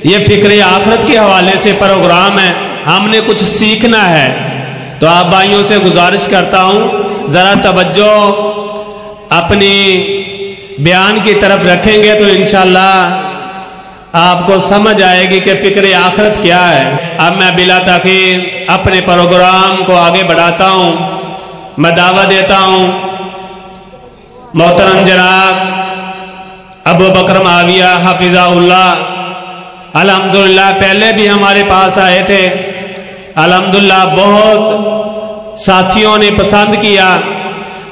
یہ فکر آخرت کے حوالے سے پروگرام ہے، ہم نے کچھ سیکھنا ہے، تو آپ بھائیوں سے گزارش کرتا ہوں ذرا توجہ اپنی بیان کی طرف رکھیں گے تو انشاءاللہ آپ کو سمجھ آئے گی کہ فکر آخرت کیا ہے۔ اب میں بلا تاخیر اپنے پروگرام کو آگے بڑھاتا ہوں، میں دعوت دیتا ہوں محترم جناب ابو بکر معاویہ حفظہ اللہ، الحمدللہ پہلے بھی ہمارے پاس آئے تھے، الحمدللہ بہت ساتھیوں نے پسند کیا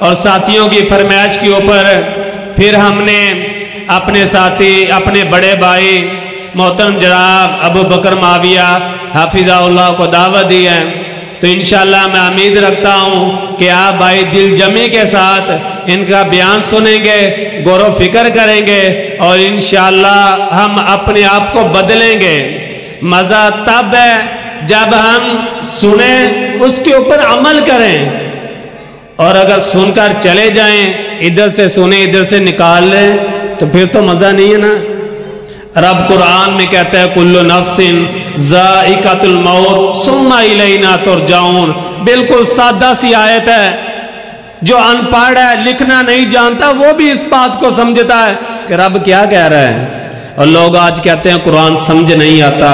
اور ساتھیوں کی فرمائش کے اوپر پھر ہم نے اپنے ساتھی اپنے بڑے بھائی محترم جناب ابو بکر معاویہ حفظہ اللہ کو دعوت دی ہے، تو انشاءاللہ میں امید رکھتا ہوں کہ آپ بھائی دل جمی کے ساتھ ان کا بیان سنیں گے، غور و فکر کریں گے اور انشاءاللہ ہم اپنے آپ کو بدلیں گے۔ مزہ تب ہے جب ہم سنیں اس کے اوپر عمل کریں، اور اگر سن کر چلے جائیں ادھر سے سنیں ادھر سے نکال لیں تو پھر تو مزہ نہیں ہے نا۔ رب قرآن میں کہتا ہے کل نفس ذائقۃ الموت ثم الینا ترجعون، بالکل سادہ سی آیت ہے، جو ان پڑھ ہے لکھنا نہیں جانتا وہ بھی اس بات کو سمجھتا ہے کہ رب کیا کہہ رہا ہے۔ اور لوگ آج کہتے ہیں قرآن سمجھ نہیں آتا،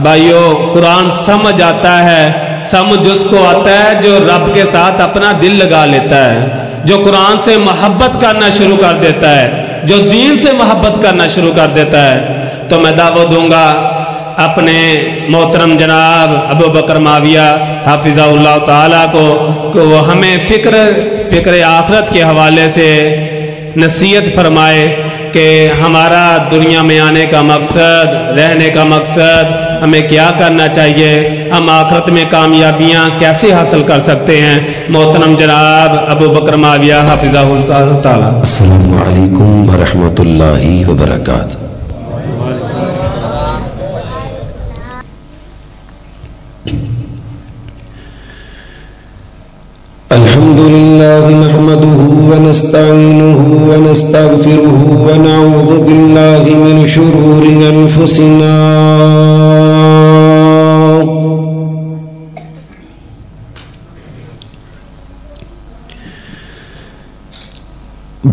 بھائیو قرآن سمجھ آتا ہے، سمجھ اس کو آتا ہے جو رب کے ساتھ اپنا دل لگا لیتا ہے، جو قرآن سے محبت کرنا شروع کر دیتا ہے، جو دین سے محبت کرنا شروع کر دیتا ہے۔ تو میں دعوت دوں گا اپنے محترم جناب ابو بکر معاویہ حافظہ اللہ تعالیٰ کو کہ وہ ہمیں فکر آخرت کے حوالے سے نصیحت فرمائے کہ ہمارا دنیا میں آنے کا مقصد، رہنے کا مقصد، ہمیں کیا کرنا چاہیے، ہم آخرت میں کامیابیاں کیسے حاصل کر سکتے ہیں۔ محترم جناب ابو بکر معاویہ حافظہ اللہ تعالیٰ۔ السلام علیکم ورحمۃ اللہ وبرکاتہ۔ الحمد لله نحمده ونستعينه ونستغفره ونعوذ بالله من شرور أنفسنا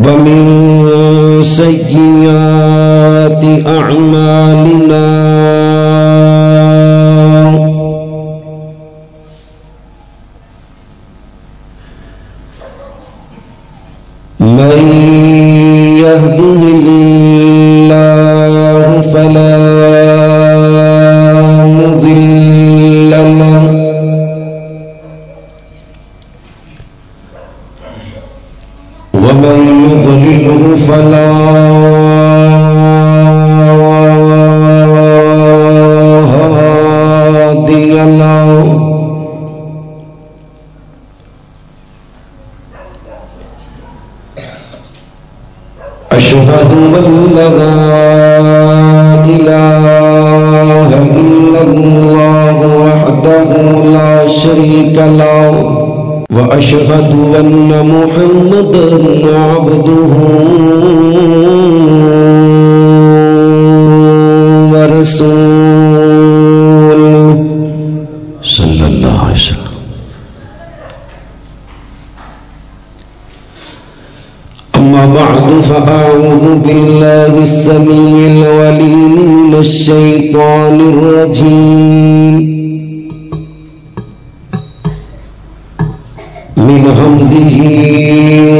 ومن سيئات أعمالنا من يهده الله فلا مضل له ومن يضلله فلا هادي له أشهد أن لا إله إلا الله وحده لا شريك له وأشهد أن محمدا عبده ورسوله صلى الله عليه وسلم۔ أما بعد فأعوذ بالله السميع العليم من الشيطان الرجيم من همزه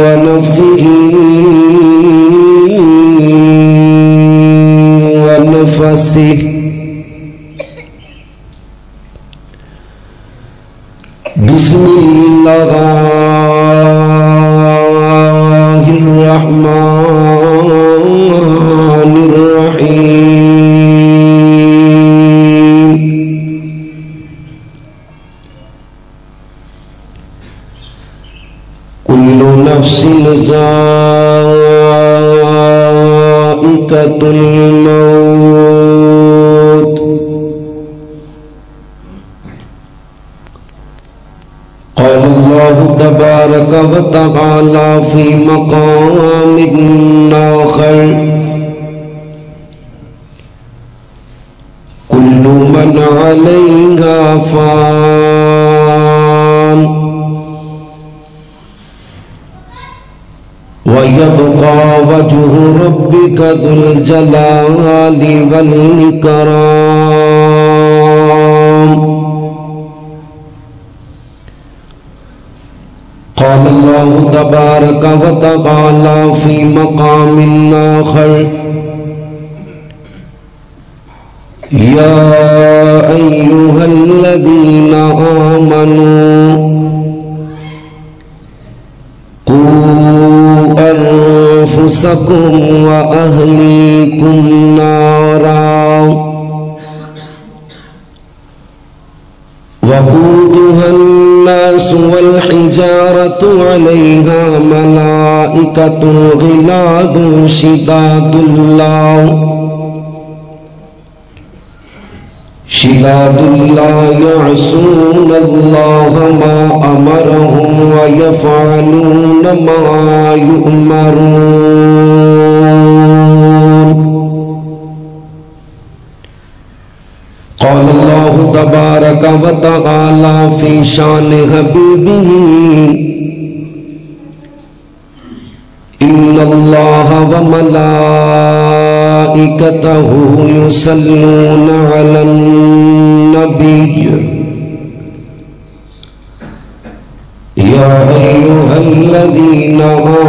ونفخه ونفسه بسم الله الرحمن الرحيم كل نفس ذائقة الموت قال الله تبارك وتعالى في مقام آخر كل من عليها فان ويبقى وجه ربك ذو الجلال والإكرام. قال الله تبارك وتعالى في مقام آخر: يا أيها الذين آمنوا قوا أنفسكم وأهليكم نارا وقودها الناس والحجارة عليها ملائكة غلاظ شداد لا يعصون الله ما أمرهم ويفعلون ما يؤمرون. قال الله تبارك وتعالى في شان حبيبه: إن الله وملائكته يصلون على النبي يا أيها الذين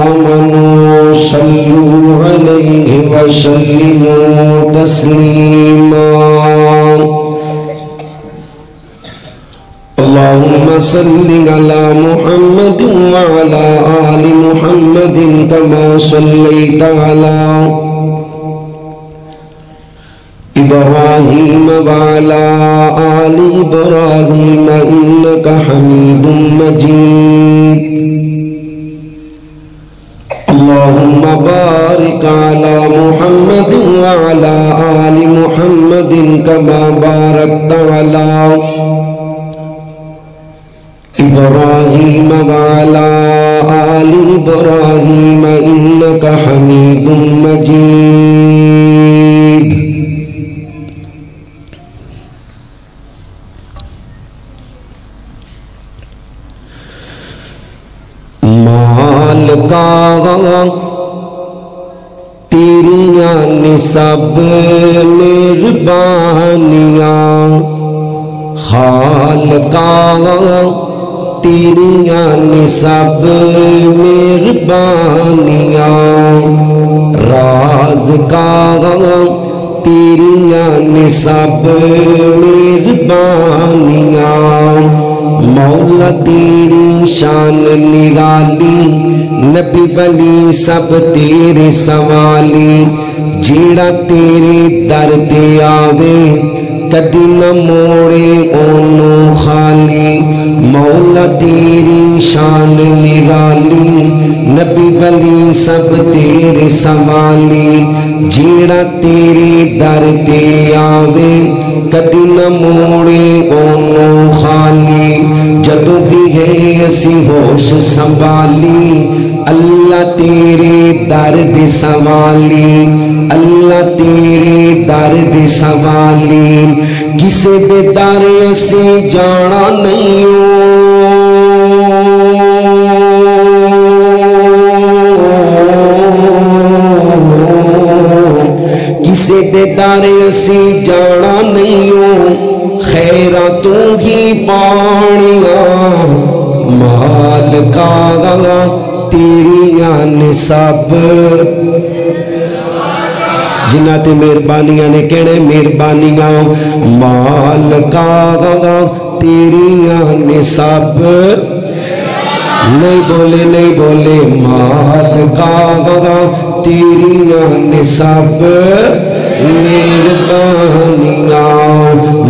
آمنوا صلوا عليه وسلموا تسليما. اللهم صل على محمد وعلى آل محمد كما صليت على إبراهيم وعلى آل إبراهيم إنك حميد مجيد. اللهم بارك على محمد وعلى آل محمد كما باركت على إبراهيم وعلى آل إبراهيم إنك حميد مجيد. مالکا تیریاں نے سب مہربانیاں، خالقا تیریاں نے سب مہربانیاں، رازقا تیریاں نے سب مہربانیاں، مولا تیری شان نرالی، نبی ولی سب تیرے سوالی، جیڑا تیرے در تے آوے کدی نہ موڑے اونوں خالی، مولا تیری شان نرالی، نبی ولی سب تیرے سوالی، جیڑا تیرے در تے آوے کدی نہ موڑے اونوں خالی، جدوں بھی ہے اسی ہوش سنبھالی، اللہ تیرے در دے سوالی، اللہ تیرے در دے سوالی، کسے دے در اسی جانا نہیں کسے دے در اسی جانا نہیں خیرہ تو ہی پانیاں، مالکا تیریاں نے سب جنہ تے مہربانیاں نے کہنے مہربانیاں، مالکا تیریاں نے سب نہیں بولے مالکا تیریاں نے سب مہربانیاں،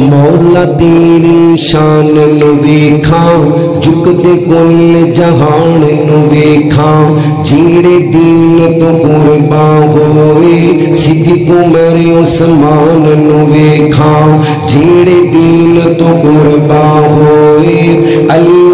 مولا تیری شان نو ویکھاں، جھکدے کل جہان نو ویکھاں، جیڑے دین تو قربان ہوئے صدیق عمر عثمان نو ویکھاں، جیڑے دین تو قربان ہوئے علی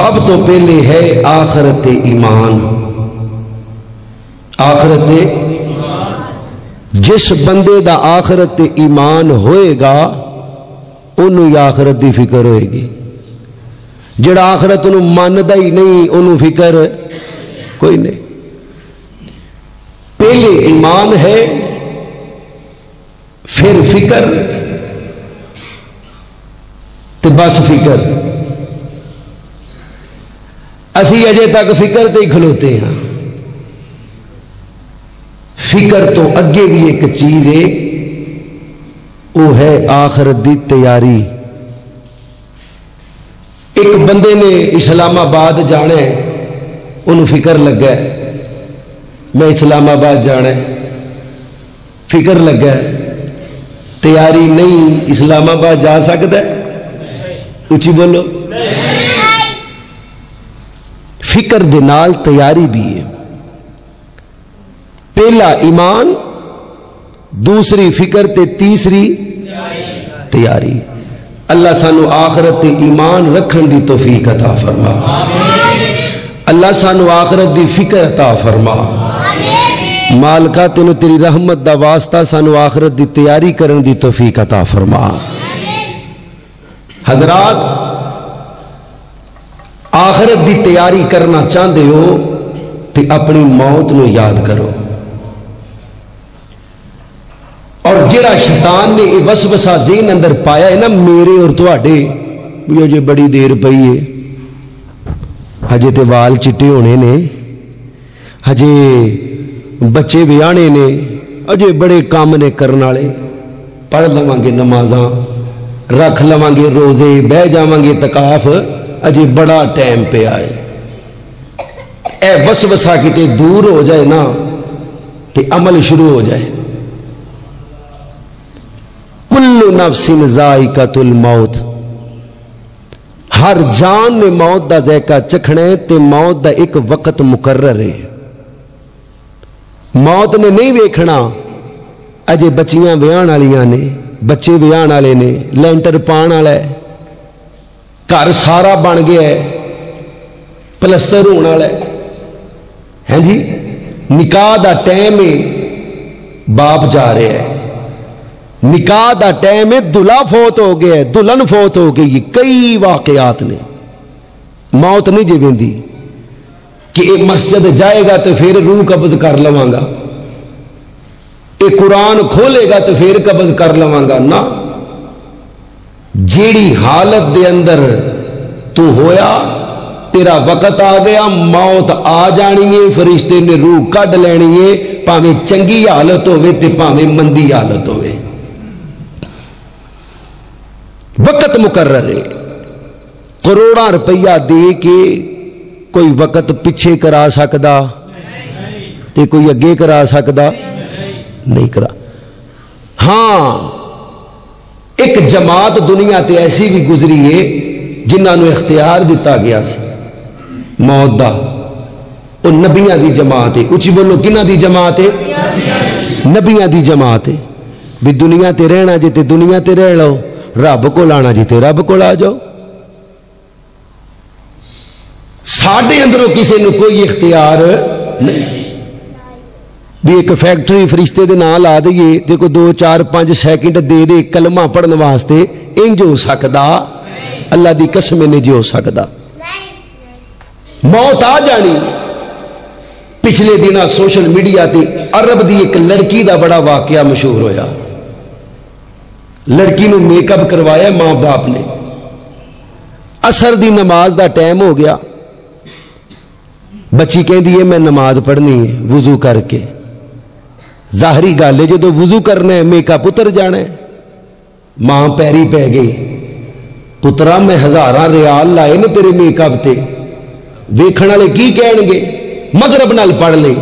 سب تو پہلے ہے آخرت ایمان. آخرت جس بندے دا آخرت ایمان ہوئے گا انہوں ہی آخرت دی فکر ہوئے گی. جڑا آخرت انہوں ماندا ہی نہیں انہوں فکر کوئی نہیں. پہلے ایمان ہے پھر فکر تو بس فکر. اسی اجے تک فکر تے ہی کھلوتے ہیں. فکر تو اگے بھی ایک چیز ہے وہ ہے آخرت دی تیاری. ایک بندے نے اسلام آباد جانا ہے انہوں فکر لگا ہے میں اسلام آباد جانا ہے. فکر لگا ہے تیاری نہیں اسلام آباد جا سکتا ہے؟ اچھی بولو. فکر دے نال تیاری بھی ہے. پہلا ایمان دوسری فکر تے تیسری تیاری. اللہ سانو آخرت تے ایمان رکھن دی توفیق عطا فرما. اللہ سانو آخرت دی فکر عطا فرما. مالکا تینو تیری رحمت دا واسطہ سانو آخرت دی تیاری کرن دی توفیق عطا فرما. حضرات آخرت دی تیاری کرنا چاہتے ہو تو اپنی موت نو یاد کرو. اور جڑا شیطان نے یہ وسوسہ ذہن اندر پایا ہے نا میرے اور تواڈے مجھے بڑی دیر پئی ہے ہجے تے وال چٹے ہونے نے ہجے بچے بیانے نے اجے بڑے کام نے کرن والے پڑھ لواں گے نمازاں رکھ لواں گے روزے بہ جاواں گے اعتکاف اجے بڑا ٹائم پہ آئے. اے وسوسہ کتے دور ہو جائے نا کہ عمل شروع ہو جائے. کل نفس ذائقۃ الموت. ہر جان نے موت دا ذائقہ چکھنا ہے تے موت دا ایک وقت مقرر ہے. موت نے نہیں ویکھنا اجے بچیاں ویاہن والیاں نے بچے ویاہن والے نے لینٹر پان والا ہے گھر سارا بن گیا ہے پلسٹر ہونے والا ہے جی نکاح دا ٹائم ہے باپ جا رہا ہے نکاح دا ٹائم ہے دلہا فوت ہو گیا ہے دلہن فوت ہو گئی. کئی واقعات نے موت نہیں جی ویندی کہ یہ مسجد جائے گا تو پھر روح قبض کر لواں گا یہ قرآن کھولے گا تو پھر قبض کر لواں گا. نہ جیڑی حالت دے اندر تو ہویا تیرا وقت آ گیا موت آ جانی ہے فرشتے نے روح کڈ لینی ہے پاویں چنگی حالت ہوے تے پاویں مندی حالت ہوے. وقت مقرر ہے. کروڑاں روپیہ دے کے کوئی وقت پیچھے کرا سکدا تے کوئی اگے کرا سکدا نہیں کرا. ہاں ایک جماعت دنیا تے ایسی بھی گزری ہے جنہاں نو اختیار دیتا گیا سی موت دا وہ نبیاں دی جماعت ہے. اچھی بولو کنہاں دی جماعت ہے؟ نبیاں دی جماعت ہے. بھی دنیا تے رہنا جی تے دنیا تے رہ لو رب کو لانا جی تے رب کو لا جاؤ. ساڈے اندروں کسی نے کوئی اختیار نہیں بھی ایک فیکٹری فرشتے دے نام لا دئیے تے کو 2 4 5 سیکنڈ دے دے کلمہ پڑھن واسطے انج ہو سکدا اللہ دی قسم نہیں جی ہو سکدا. موت آ جانی. پچھلے دنوں سوشل میڈیا تے عرب دی ایک لڑکی دا بڑا واقعہ مشہور ہویا. لڑکی نو میک اپ کروایا ماں باپ نے. عصر دی نماز دا ٹائم ہو گیا بچی کہندی ہے میں نماز پڑھنی ہے وضو کر کے. ظاہری گل ہے جدو وضو کرنا ہے میک اپ اتر جانا ہے. ماں پیری پہ گئی پترا میں 1000 ریال لائے نے تیرے میک اپ تے ویکھن والے کی کہن گے مغرب نال پڑھ لے.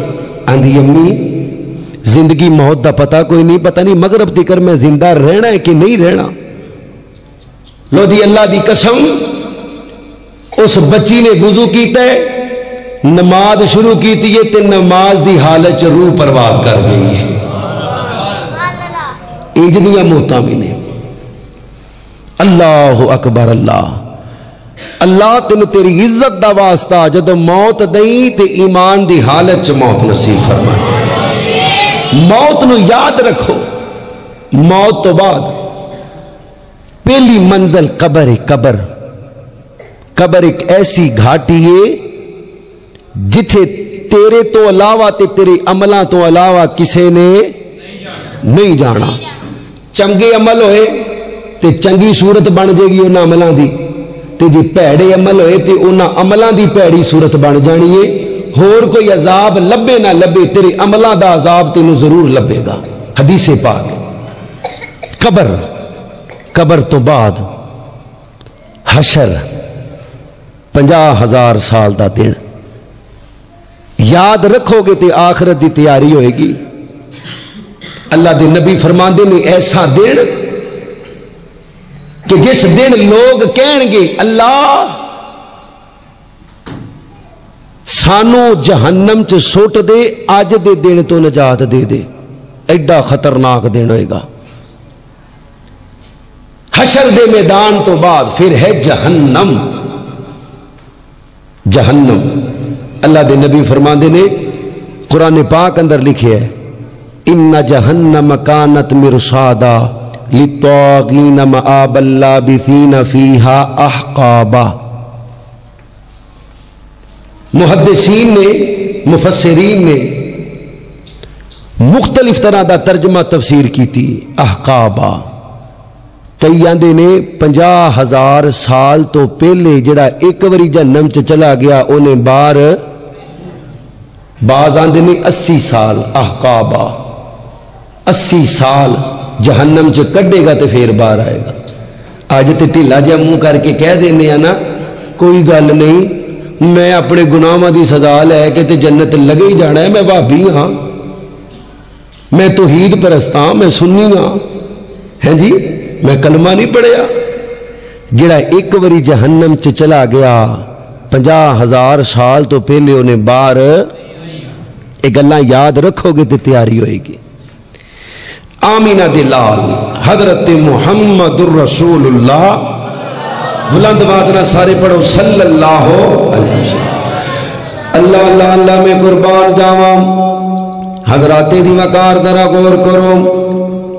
آندی امی زندگی موت دا پتہ کوئی نہیں پتہ نہیں مغرب تکر میں زندہ رہنا ہے کہ نہیں رہنا. لو دی اللہ دی قسم اس بچی نے وضو کیتا ہے نماز شروع کیتی ہے تے نماز دی حالت روح پرواز کر گئی ہے. انج دیاں موتاں بھی نے. اللہ اکبر اللہ. اللہ تین تیری عزت دا واسطہ جدو موت دئی تے ایمان دی حالت چ موت نصیب فرما. موت نو یاد رکھو. موت تو بعد پہلی منزل قبر ہے. قبر ایک ایسی گھاٹی ہے جتھے تیرے تو علاوہ تے تیرے عملوں تو علاوہ کسے نے نہیں جانا. چنگے عمل ہوئے تے چنگی صورت بن جائے گی انہاں عملوں دی، تے جی پیڑے عمل ہوئے تے انہاں عملوں دی پیڑی صورت بن جانی ہے. ہور کوئی عذاب لبے نہ لبے تیرے عملوں دا عذاب تینوں ضرور لبے گا. حدیث پاک. قبر تو بعد حشر 50,000 سال دا دن. یاد رکھو گے تے آخرت دی تیاری ہوئے گی. اللہ دے نبی فرماندے نے ایسا دن کہ جس دن لوگ کہن گے اللہ سانو جہنم چ سٹ دے، اج دے دن تو نجات دے دے. ایڈا خطرناک دن ہوئے گا. حشر دے میدان تو بعد پھر ہے جہنم. اللہ دے نبی فرماندے نے قرآن پاک اندر لکھے ہے ان جہنم کانت مرصادا للطاغین مآبا لابثین فیہا احقابا. محدثین نے مفسرین نے مختلف طرح دا ترجمہ تفسیر کی تھی. احقابا کئی آندے نے 50,000 سال تو پہلے جڑا ایک وری جہنم چ چلا گیا انہیں بار بعض آندے نے 80 سال. احقابا 80 سال جہنم چ کڈے گا تو پھر باہر آئے گا. آج تے ٹھیلا جہا منہ کر کے کہہ دینے ہیں نا کوئی گل نہیں میں اپنے گناہاں دی سزا لے کے تے جنت لگے ہی جانا ہے. میں بھابی ہاں، میں توحید پرست ہاں، میں سنی ہاں، ہیں جی میں کلمہ نہیں پڑھیا. جڑا ایک وری جہنم چ چلا گیا 50,000 سال تو پہلے انہیں باہر. ایک گلاں یاد رکھو گے تو تیاری ہوئے گی. آمینہ دلال حضرت محمد الرسول اللہ. بلند بادنا سارے پڑھو صلی اللہ علیہ وسلم. اللہ اللہ اللہ میں قربان جاواں. حضرات دی وقار ذرا غور کرو.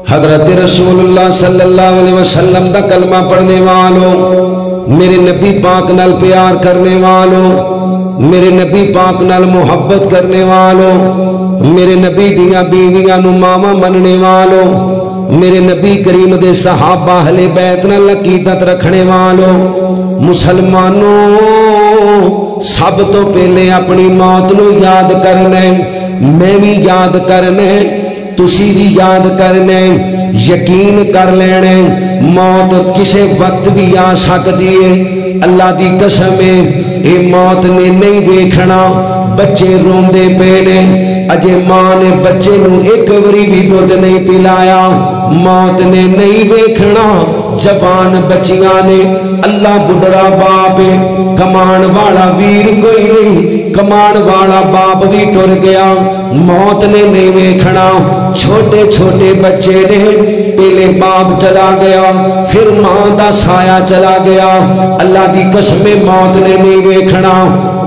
حضرت رسول اللہ صلی اللہ علیہ وسلم دا کلمہ پڑھنے والوں، میرے نبی پاک نال پیار کرنے والوں، میرے نبی پاک نال محبت کرنے والوں، میرے نبی دیاں بیویاں نو ماما مننے والوں، میرے نبی کریم دے صحابہ اہل بیت نال عقیدت رکھنے والوں، مسلمانوں سب تو پہلے اپنی موت نو یاد کرنا ہے. میں بھی یاد کرنا ہے، تسی بھی یاد کرنے. یقین کر لینے موت کسے وقت بھی آ سکتی ہے. اللہ دی قسم ہے اے موت نے نہیں دیکھنا. بچے روندے پے نے، اجے ماں نے بچے نو ایک وری بھی دودھ نہیں پلایا. موت نے نہیں دیکھنا. جوان بچیاں نے، اللہ بڑھڑا باپ ہے، کمان والا ویر کوئی نہیں، کمان والا باپ بھی ٹر گیا. موت نے نہیں دیکھنا. چھوٹے چھوٹے بچے نے، پہلے باپ چلا گیا پھر ماں دا سایہ چلا گیا. اللہ دی قسم موت نے نہیں دیکھنا.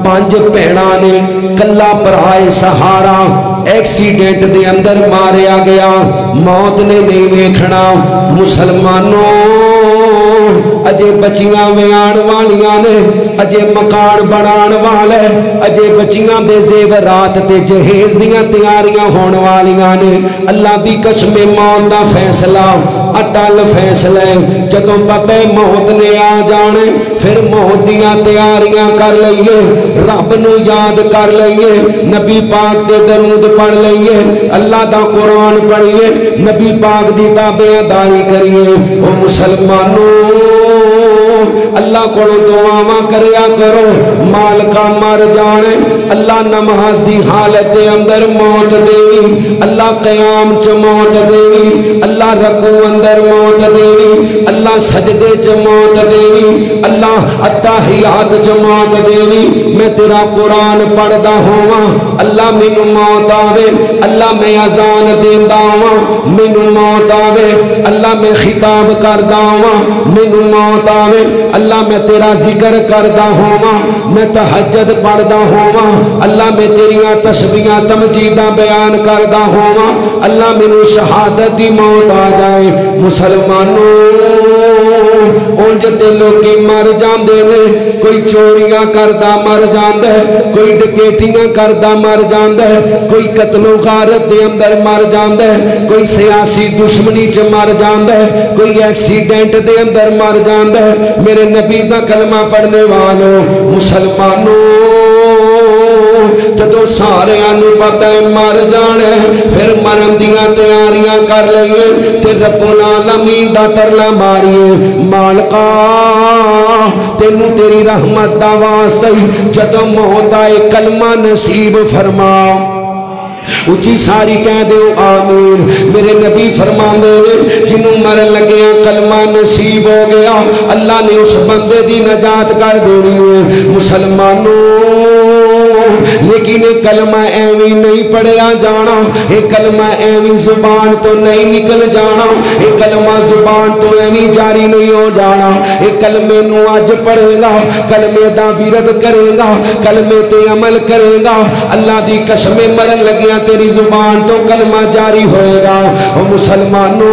5 بھیناں نے، کلا پرائے سہارا ایکسیڈنٹ دے اندر ماریا گیا. موت نے نہیں دیکھنا. مسلمانوں اجے بچیاں ویان والیاں نے، اجے مکان بنان والے، اجے بچیاں دے زیورات تے جہیز دیاں تیاریاں ہون والیاں نے. اللہ دی قسم موت دا فیصلہ اٹل فیصلہ ہے. جدوں پتہ موت نے آ جانے پھر موت دیاں تیاریاں کر لئیے، رب نو یاد کر لئیے، نبی پاک دے درود پڑھ لئیے، اللہ دا قرآن پڑھیے، نبی پاک دی تابعداری کریے. او مسلمانوں اللہ کو دعاواں کریا کرو. مالکا مر جانے اللہ نماز دی حالت دے اندر موت دیوی، اللہ قیام چ موت دیوی، اللہ رکوع اندر موت دیوی، اللہ سجدے چ موت دیوی، اللہ اللہ اتحیات جماعت دیوی میں تیرا قرآن پڑھدا ہواں اللہ مینوں موت آوے اللہ میں اذان دیندا ہواں مینوں موت آوے اللہ میں خطاب کردا ہواں مینوں موت آوے اللہ میں تیرا ذکر کردا ہواں میں تہجد پڑھدا ہواں اللہ میں تیریاں تسبیحاں تمجیداں بیان کردا ہواں اللہ مینوں شہادت دی موت آ جائے مسلمانوں اونج تے لوکی مر جاندے نے کوئی چوریاں کردا مر جاندا ہے کوئی ڈکیٹیاں کردا مر جاندا ہے کوئی قتل و غارت دے اندر مر جاندا ہے کوئی سیاسی دشمنی چ مر جاندا ہے کوئی ایکسیڈنٹ دے اندر مر جاندا ہے میرے نبی دا کلمہ پڑھنے والوں مسلمانوں جدو سارے آنو پتہ ہے مر جانے پھر مرن دیاں تیاریاں کر لئیے تے رب العالمین دا ترلا ماریے مالکا تینو تیری رحمت دا واسطہ جدو موت آئے کلمہ نصیب فرما اچھی ساری کہہ دے آمین میرے نبی فرماندے نے جنہوں مرن لگے کلمہ نصیب ہو گیا اللہ نے اس بندے دی نجات کر دینی ہے مسلمانوں لیکن یہ کلمہ ایویں نہیں پڑھیا جانا یہ کلمہ ایویں زبان تو نہیں نکل جانا یہ کلمہ زبان تو ایویں جاری نہیں ہو جانا یہ کلمے نو اج پڑھے گا کلمے دا ورد کرے گا کلمے تے عمل کرے گا اللہ دی قسم مرن لگیا تیری زبان تو کلمہ جاری ہوئے گا او مسلمانوں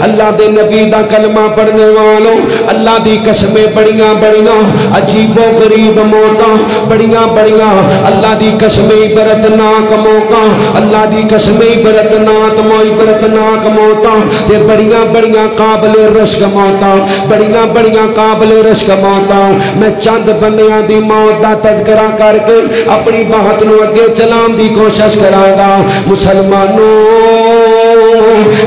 اللہ دے نبی دا کلمہ پڑھنے والوں اللہ دی قسمیں بڑیاں بڑیاں عجیب و غریب موتاں بڑیاں بڑیاں اللہ دی قسمیں عبرتناک موتاں اللہ دی قسمیں عبرتناک موتاں تے بڑیاں بڑیاں قابل رشک موتاں بڑیاں بڑیاں قابل رشک موتاں میں چند بندیاں دی موت دا تذکرہ کر کے اپنی بات نو اگے چلان دی کوشش کراں گا مسلمانوں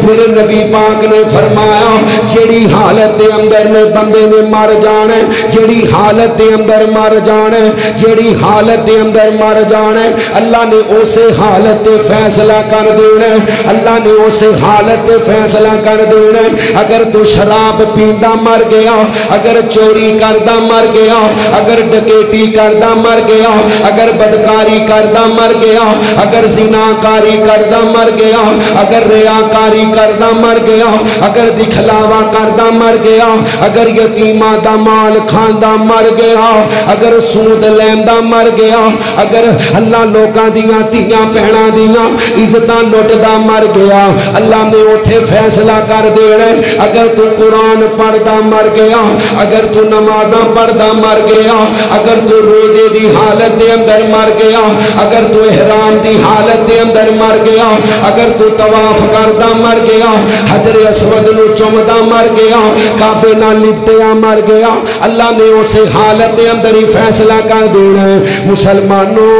میرے نبی پاک نے فرمایا جیڑی حالت دے اندر میں بندے نے مر جانے جیڑی حالت دے اندر مر جانے جیڑی حالت دے اندر مر جانے اللہ نے اسے حالت دے فیصلہ کر دینے اللہ نے اسے حالت دے فیصلہ کر دینے اگر تو شراب پیندا مر گیا اگر چوری کردا مر گیا اگر ڈکیٹی کردا مر گیا اگر بدکاری کردا مر گیا اگر زناکاری کردا مر گیا اگر ریاکاری کردا مر گیا اگر دکھلاوا کردا مر گیا اگر یتیماں دا مال کھاندا مر گیا اگر سود لیندا مر گیا اگر اللہ لوکاں دیاں تیاں بہناں دیاں عزتاں لٹدا مر گیا اللہ نے اوتھے فیصلہ کر دینا اگر تو قرآن پڑھدا مر گیا اگر تو نمازاں پڑھدا مر گیا اگر تو روزے دی حالت دے اندر مر گیا اگر تو احرام دی حالت دے اندر مر گیا اگر تو طواف کردا مر گیا حجر اسود نو چومدا مر گیا کعبے نال لپٹیا مر گیا اللہ نے اسے حالت دے اندر ہی فیصلہ کر دینا ہے مسلمانوں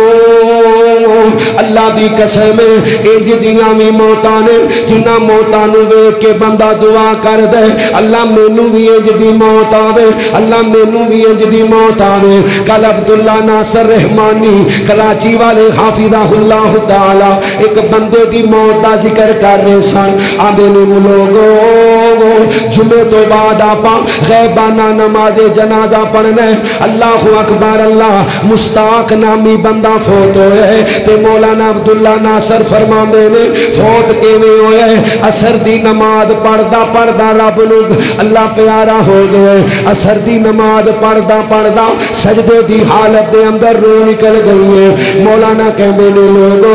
اللہ دی قسم انج دیاں وی موتاں نے جنہاں موتاں نو ویکھ کے بندہ دعا کر دے اللہ مینوں وی انج دی موت آوے اللہ مینوں وی انج دی موت آوے کل عبداللہ ناصر رحمانی کراچی والے حافظہ اللہ تعالی ایک بندے دی موت دا ذکر کر رہے سن آندے نے لوگوں جمعے تو بعد آپاں غیبانہ نماز جنازہ پڑھنا اللہ اکبر اللہ مشتاق نامی بندہ فوت ہوئے تے مولانا عبداللہ ناصر فرماندے نے فوت کیویں ہوئے اثر دی نماز پڑھدا پڑھدا رب نو اللہ پیارا ہو گئے اثر دی نماز پڑھدا پڑھدا سجدے دی حالت دے اندر روح نکل گئی ہے مولانا کہندے نے لوگوں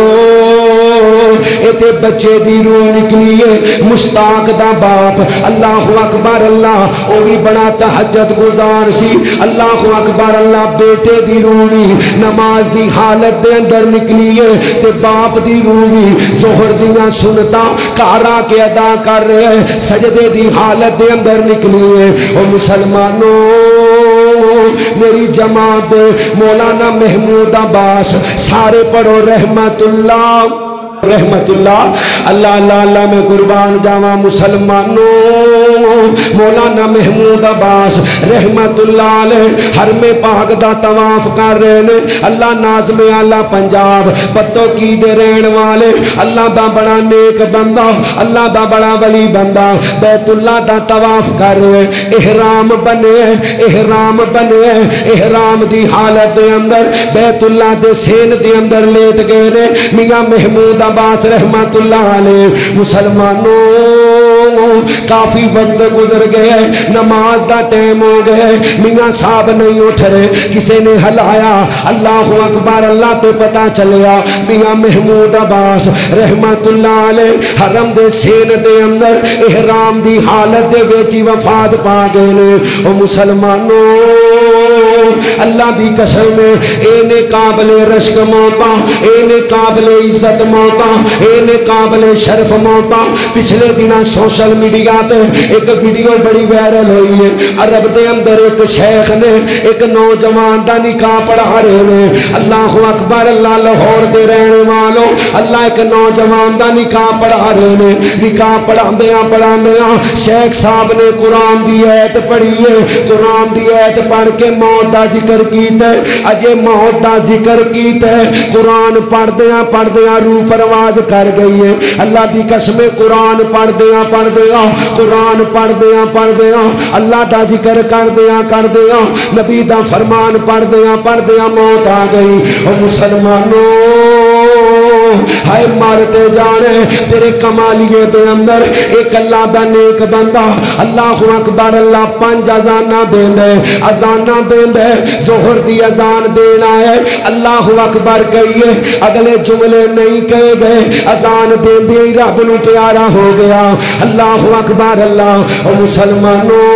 ایتے بچے دی روح نکلی ہے مشتاق دا باپ اللہ اکبر اللہ او بھی بڑا تہجد گزار سی اللہ اکبر اللہ بیٹے دی روح نماز دی حالت دے اندر نکلی ہے تے باپ دی روح ظہر دیاں سنتاں کارا کے ادا کر رہے ہیں سجدے دی حالت دے اندر نکلی ہے او مسلمانوں میری جماعت مولانا محمود عباس سارے پڑھو رحمت اللہ رحمت اللہ اللہ اللہ اللہ میں قربان جاواں مسلمانوں مولانا محمود عباس رحمت اللہ علیہ حرم پاک دا طواف کر رہے نے اللہ ناظم اعلی پنجاب پتو کی دے رہن والے اللہ دا بڑا نیک بندہ اللہ دا بڑا ولی بندہ بیت اللہ دا طواف کر رہے احرام بنے احرام دی حالت دے اندر بیت اللہ دے سین دے اندر لیٹ گئے نے میاں محمود عباس رحمت اللہ علیہ مسلمانوں کافی وقت گزر گئے نماز دا ٹائم ہو گئے میاں صاحب نہیں اٹھ رہے کسی نے ہلایا اللہ اکبر اللہ تے پتا چلیا میاں محمود عباس رحمت اللہ علیہ حرم دے سین دے اندر احرام دی حالت دے ویچی وفات پا گئے نے او مسلمانوں اللہ دی قسم اینے قابل رشک موتا اینے قابل عزت موتا اینے قابل شرف موتا پچھلے دنوں سوشل میڈیا تے ایک ویڈیو بڑی وائرل ہوئی ہے عرب دے اندر ایک شیخ نے ایک نوجوان دا نکاح پڑھا رہے نے اللہ اکبر اللہ لاہور دے رہنے والوں اللہ ایک نوجوان دا نکاح پڑھا رہے نے نکاح پڑھاندیاں شیخ صاحب نے قرآن دی آیت پڑھی ہے قرآن دی آیت پڑھ کے موت دا ذکر کیتا ہے اجے موت دا ذکر کیتا ہے قرآن پڑھ دیاں روح پرواز کر گئی ہے اللہ دی قسم قرآن پڑھ دیاں قرآن پڑھ دیاں اللہ دا ذکر کر دیاں نبی دا فرمان پڑھ دیاں موت آ گئی او مسلمانوں ہائے مارتے جانے تیرے کمالیے دے اندر ایک اللہ دا نیک بندہ اللہ اکبر اللہ 5 اذاناں دیندے ظہر دی اذان دینا ہے اللہ اکبر کہیے اگلے جملے نہیں کہے گئے اذان دیندے ہی رب نو پیارا ہو گیا اللہ اکبر اللہ او مسلمانوں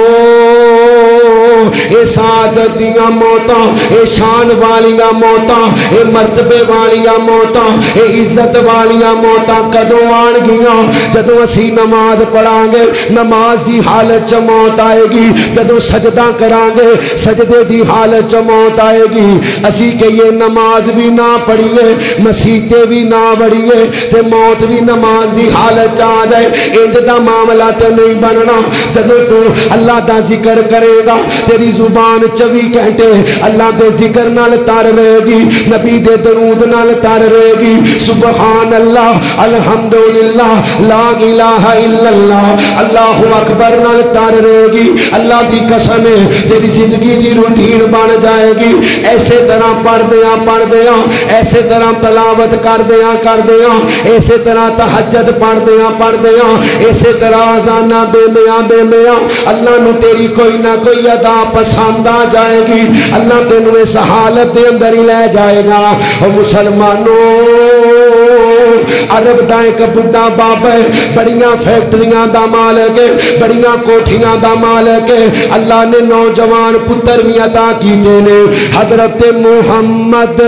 اے سعادت دیاں موتاں اے شان والیاں موتاں اے مرتبے والیاں موتاں اے عزت والیاں موتاں کدوں آن گیاں جدوں اسی نماز پڑھاں گے نماز دی حالت چ موت آئے گی جدوں سجدہ کران گے سجدے دی حالت چ موت آئے گی اسی کہیے نماز بھی نہ پڑھیے مسیتے بھی نہ وڑیے تے موت بھی نماز دی حالت چ آ جائے انج دا معاملہ تے نہیں بننا جدوں تو اللہ دا ذکر کرے گا تیری زبان 24 گھنٹے اللہ دے ذکر نال تر رہے گی نبی دے درود نال تر رہے گی سبحان اللہ الحمدللہ لا الہ الا اللہ اللہ اکبر نال تر رہے گی اللہ دی قسم ہے تیری زندگی دی روٹین بن جائے گی ایسے طرح پڑھ دیاں ایسے طرح تلاوت کر دیاں ایسے طرح تہجد پڑھ دیاں ایسے طرح اذاناں دیندیاں اللہ نو تیری کوئی نہ کوئی ادا پسند آ جائے گی اللہ تینوں اس حالت دے اندر ہی لے جائے گا او مسلمانوں عرب دا ایک بڑا بابا ہے بڑیاں فیکٹریاں دا مالک ہے بڑیاں کوٹھیاں دا مالک ہے اللہ نے نوجوان پتر بھی عطا کیتے نے حضرت محمد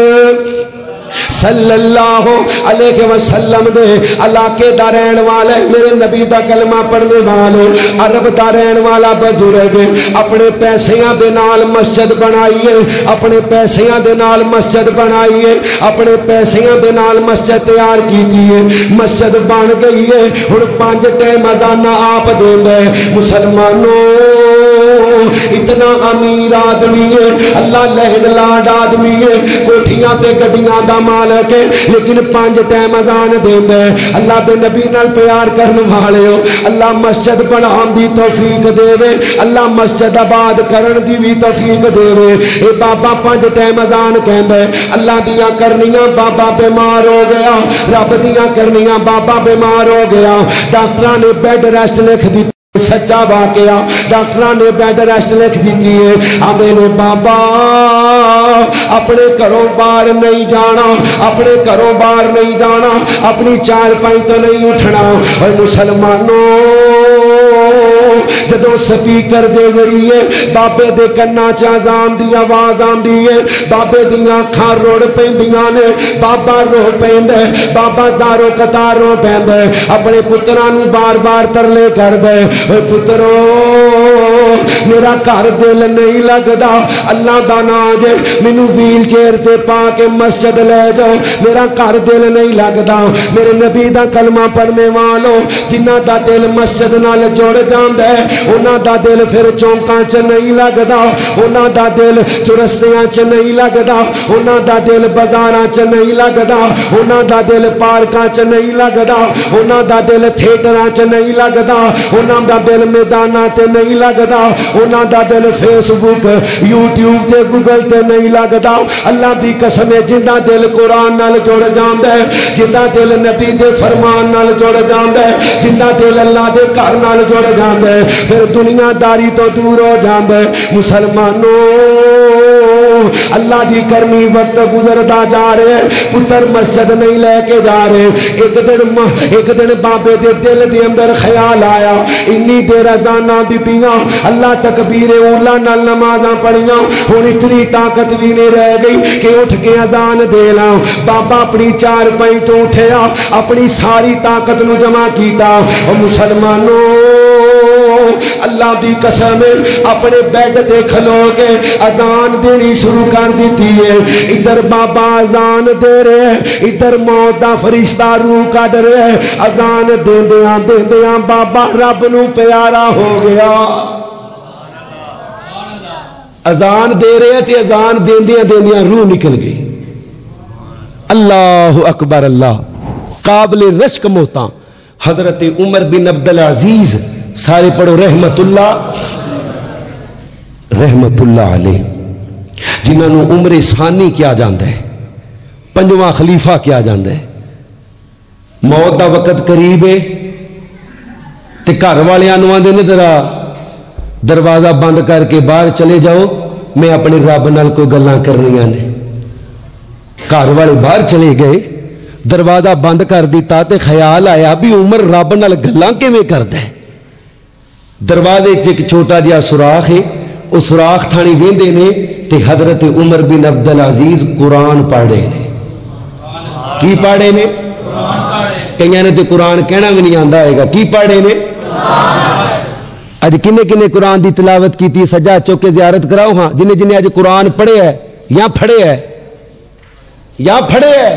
صلی اللہ علیہ وسلم دے علاقے دا رہن والے میرے نبی دا کلمہ پڑھنے والے عرب دا رہن والا بزرگ اپنے پیسیاں دے نال مسجد بنائیے اپنے پیسیاں دے نال مسجد بنائیے اپنے پیسیاں دے نال مسجد تیار کیتیے مسجد بن گئی ہے ہن 5 ٹائم اذان آپ دیندے مسلمانوں اتنا امیر آدمی ہے اللہ لہن لاڈ آدمی ہے کوٹھیاں تے گڈیاں دا مالک ہے لیکن 5 ٹائم اذان دیندا ہے اللہ دے نبی نال پیار کرن والے ہو اللہ مسجد بنان دی توفیق دے اللہ مسجد آباد کرن دی بھی توفیق دے اے بابا 5 ٹائم اذان کہندا ہے اللہ دیاں کرنیاں بابا بیمار ہو گیا رب دیاں کرنیاں بابا بیمار ہو گیا ڈاکٹراں نے بیڈ ریسٹ لکھ دی سچا واقعہ ڈاکٹراں نے بیڈ ریسٹ لکھ دیتی ہے آدھے نے بابا اپنے گھروں باہر نہیں جانا اپنے گھروں باہر نہیں جانا اپنی چارپائی تو نہیں اٹھنا اور مسلمانوں جدو سپیکر دے ذریعے بابے دے کنا چازان دی آواز آندی ہے بابے دیاں اکھاں روڑ پیندیاں نے بابا رو پیندے بابا زارو قطار رو پیندے اپنے پتراں نوں بار بار ترلے کر دے اے پترو میرا گھر دل نہیں لگتا، اللہ دا نام جے مینوں ویل چیئر تے پا کے مسجد لے جاؤ، میرا گھر دل نہیں لگتا۔ میرے نبی دا کلمہ پڑھنے والوں جنہ دا دل مسجد نال جڑ جاندا ہے انہاں دا دل پھر چونکاں چ نہیں لگتا، انہاں دا دل چرستیاں چ نہیں لگتا، انہاں دا دل بازاراں چ نہیں لگتا، انہاں دا دل پارکاں چ نہیں لگتا، انہاں دا دل تھیٹراں چ نہیں لگتا، انہاں دا دل میداناں تے نہیں لگتا، انہاں دا دل فیس بک یوٹیوب تے گوگل تے نہیں لگتا۔ اللہ دی قسم ہے جندا دل قرآن نال جڑ جاندا ہے، جندا دل نبی دے فرمان نال جڑ جاندا ہے، جندا دل اللہ دے گھر نال جڑ جاندا ہے، پھر دنیا داری تو دور ہو جاندا ہے۔ مسلمانوں اللہ دی کرمی وقت گزردا جا رہے، پتر مسجد نہیں لے کے جا رہے۔ ایک دن بابے دے دل دے اندر خیال آیا، انی دیر اذاناں دتیاں، اللہ تکبیر اولا نال نمازاں پڑھیاں، ہن اتنی طاقت بھی نہیں رہ گئی کہ اٹھ کے اذان دے لاں۔ بابا اپنی چار پائی تو اٹھیا، اپنی ساری طاقت نو جمع کیتا۔ او مسلمانوں اللہ دی قسم اپنے بیڈ تے کھلو کے اذان دینی شروع کر دیتی ہے۔ ادھر بابا اذان دے رہے، ادھر موت دا فرشتہ روح کڈ رہے، اذان دیندیاں دیندیاں بابا رب نو پیارا ہو گیا۔ اذان دے رہے تے اذان دیندیاں دیندیاں روح نکل گئی۔ اللہ اکبر اللہ۔ قابل رشک موتاں حضرت عمر بن عبدالعزیز، سارے پڑھو رحمت اللہ علیہ، جنہاں نو عمر ثانی کیا جاندا ہے، پنجواں خلیفہ کیا جاندا ہے۔ موت دا وقت قریب ہے تے گھر والیاں نو آندے نے ذرا دروازہ بند کر کے باہر چلے جاؤ، میں اپنے رب نال کوئی گلاں کرنیاں نے۔ گھر والے باہر چلے گئے، دروازہ بند کر دیتا تے خیال آیا بھی عمر رب نال گلاں کیویں کردا ہے۔ دروازے ایک چھوٹا جہا سوراخ ہے، اس سوراخ تھانی ویندے نے تے حضرت عمر بن عبدالعزیز قرآن پڑھے نے۔ کی پڑھے نے؟ کئیاں نے تے قرآن کہنا بھی نہیں آندا ہوئے گا۔ کی پڑھے نے؟ اج کنے کنے قرآن دی تلاوت کیتی، سجا چوک کے زیارت کراؤ ہاں جنہیں جنہیں اج قرآن پڑھے ہے یا پڑھے ہے یا پڑھے ہے۔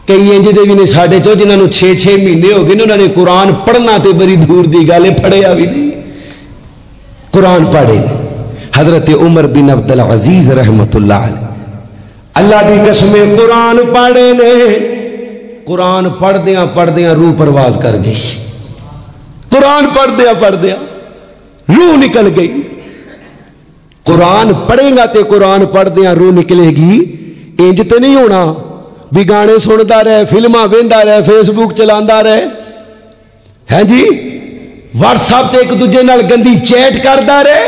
کئی انج دے بھی نے ساڈے چو جنہاں نو 6 مہینے ہو گئے انہوں نے قرآن پڑھنا تے بڑی دور دی گل ہے، پڑھیا بھی نہیں۔ قرآن پڑھے حضرت عمر بن عبدالعزیز رحمت اللہ علیہ، اللہ دی قسم قرآن پڑھے نے۔ قرآن پڑھدیاں پڑھدیاں روح پرواز کر گئی، قرآن پڑھدیاں روح نکل گئی۔ قرآن پڑھے گا تے قرآن پڑھدیاں روح نکلے گی، انج تے نہیں ہونا بھی گانے سنتا رہے، فلماں ویندا رہے، فیس بک چلاندا رہے، ہیں جی واٹس ایپ تے ایک دوجے نال گندی چیٹ کردا رہے،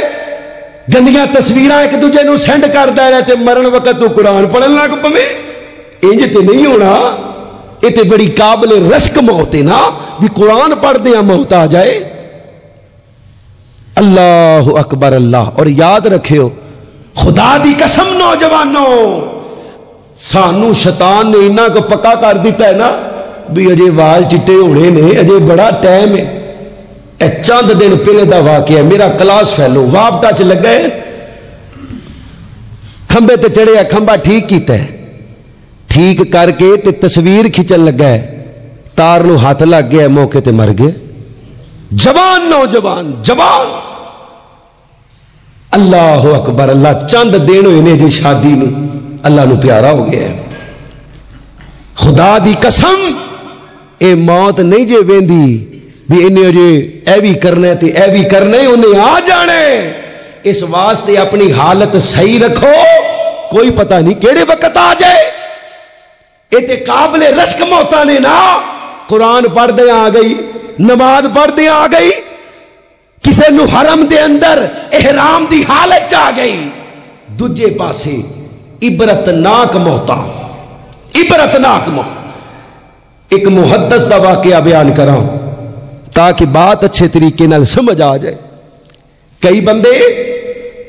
گندیاں تصویراں ایک دوجے نو سینڈ کردا رہے تے مرن وقت تو قرآن پڑھن لگ پوے۔ انج تے نہیں ہونا، یہ تے بڑی قابل رشک موت ہے نا بھی قرآن پڑھدیاں موت آ جائے۔ اللہ اکبر اللہ۔ اور یاد رکھیو خدا دی قسم نوجوانوں، سانو شیطان نے انہاں کو پکا کر دیتا ہے نا بھی اجے وال چٹے ہونے نے، اجے بڑا ٹائم ہے۔ اے چند دن پہلے دا واقعہ ہے، میرا کلاس فیلو وابطہ چ لگا ہے، کھمبے تے چڑھیا، کھمبا ٹھیک کیتا ہے، ٹھیک کر کے تے تصویر کھچن لگا ہے، تار نو ہاتھ لگ گیا، موقع تے مر گئے۔ جوان نوجوان جوان، اللہ اکبر اللہ۔ چند دن ہوئے نے جی شادی نو، اللہ نو پیارا ہو گیا ہے۔ خدا دی قسم اے موت نہیں جے ویندی بھی انہیں جے اے بھی کرنے تے اے بھی کرنے، انہیں آ جانے۔ اس واسطے اپنی حالت صحیح رکھو، کوئی پتہ نہیں کیڑے وقت آ جائے۔ اے تے قابل رشک موتاں نے نا، قرآن پڑھ دے آ گئی، نماز پڑھ دے آ گئی، کسے نو حرم دے اندر احرام دی حالت آ گئی، دوجے پاسے عبرتناک موتاں، عبرتناک موت۔ ایک محدث دا واقعہ بیان کراں تاکہ بات اچھے طریقے نال سمجھ آ جائے۔ کئی بندے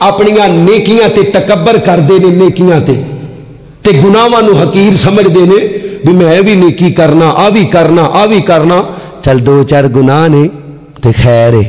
اپنیاں نیکیاں تے تکبر کر دے نے، نیکیاں تے گناہاں نو حقیر سمجھ دے نے بھی میں بھی نیکی کرنا، آ بھی کرنا، آ بھی کرنا، چل دو چار گناہ نے تے خیر ہے۔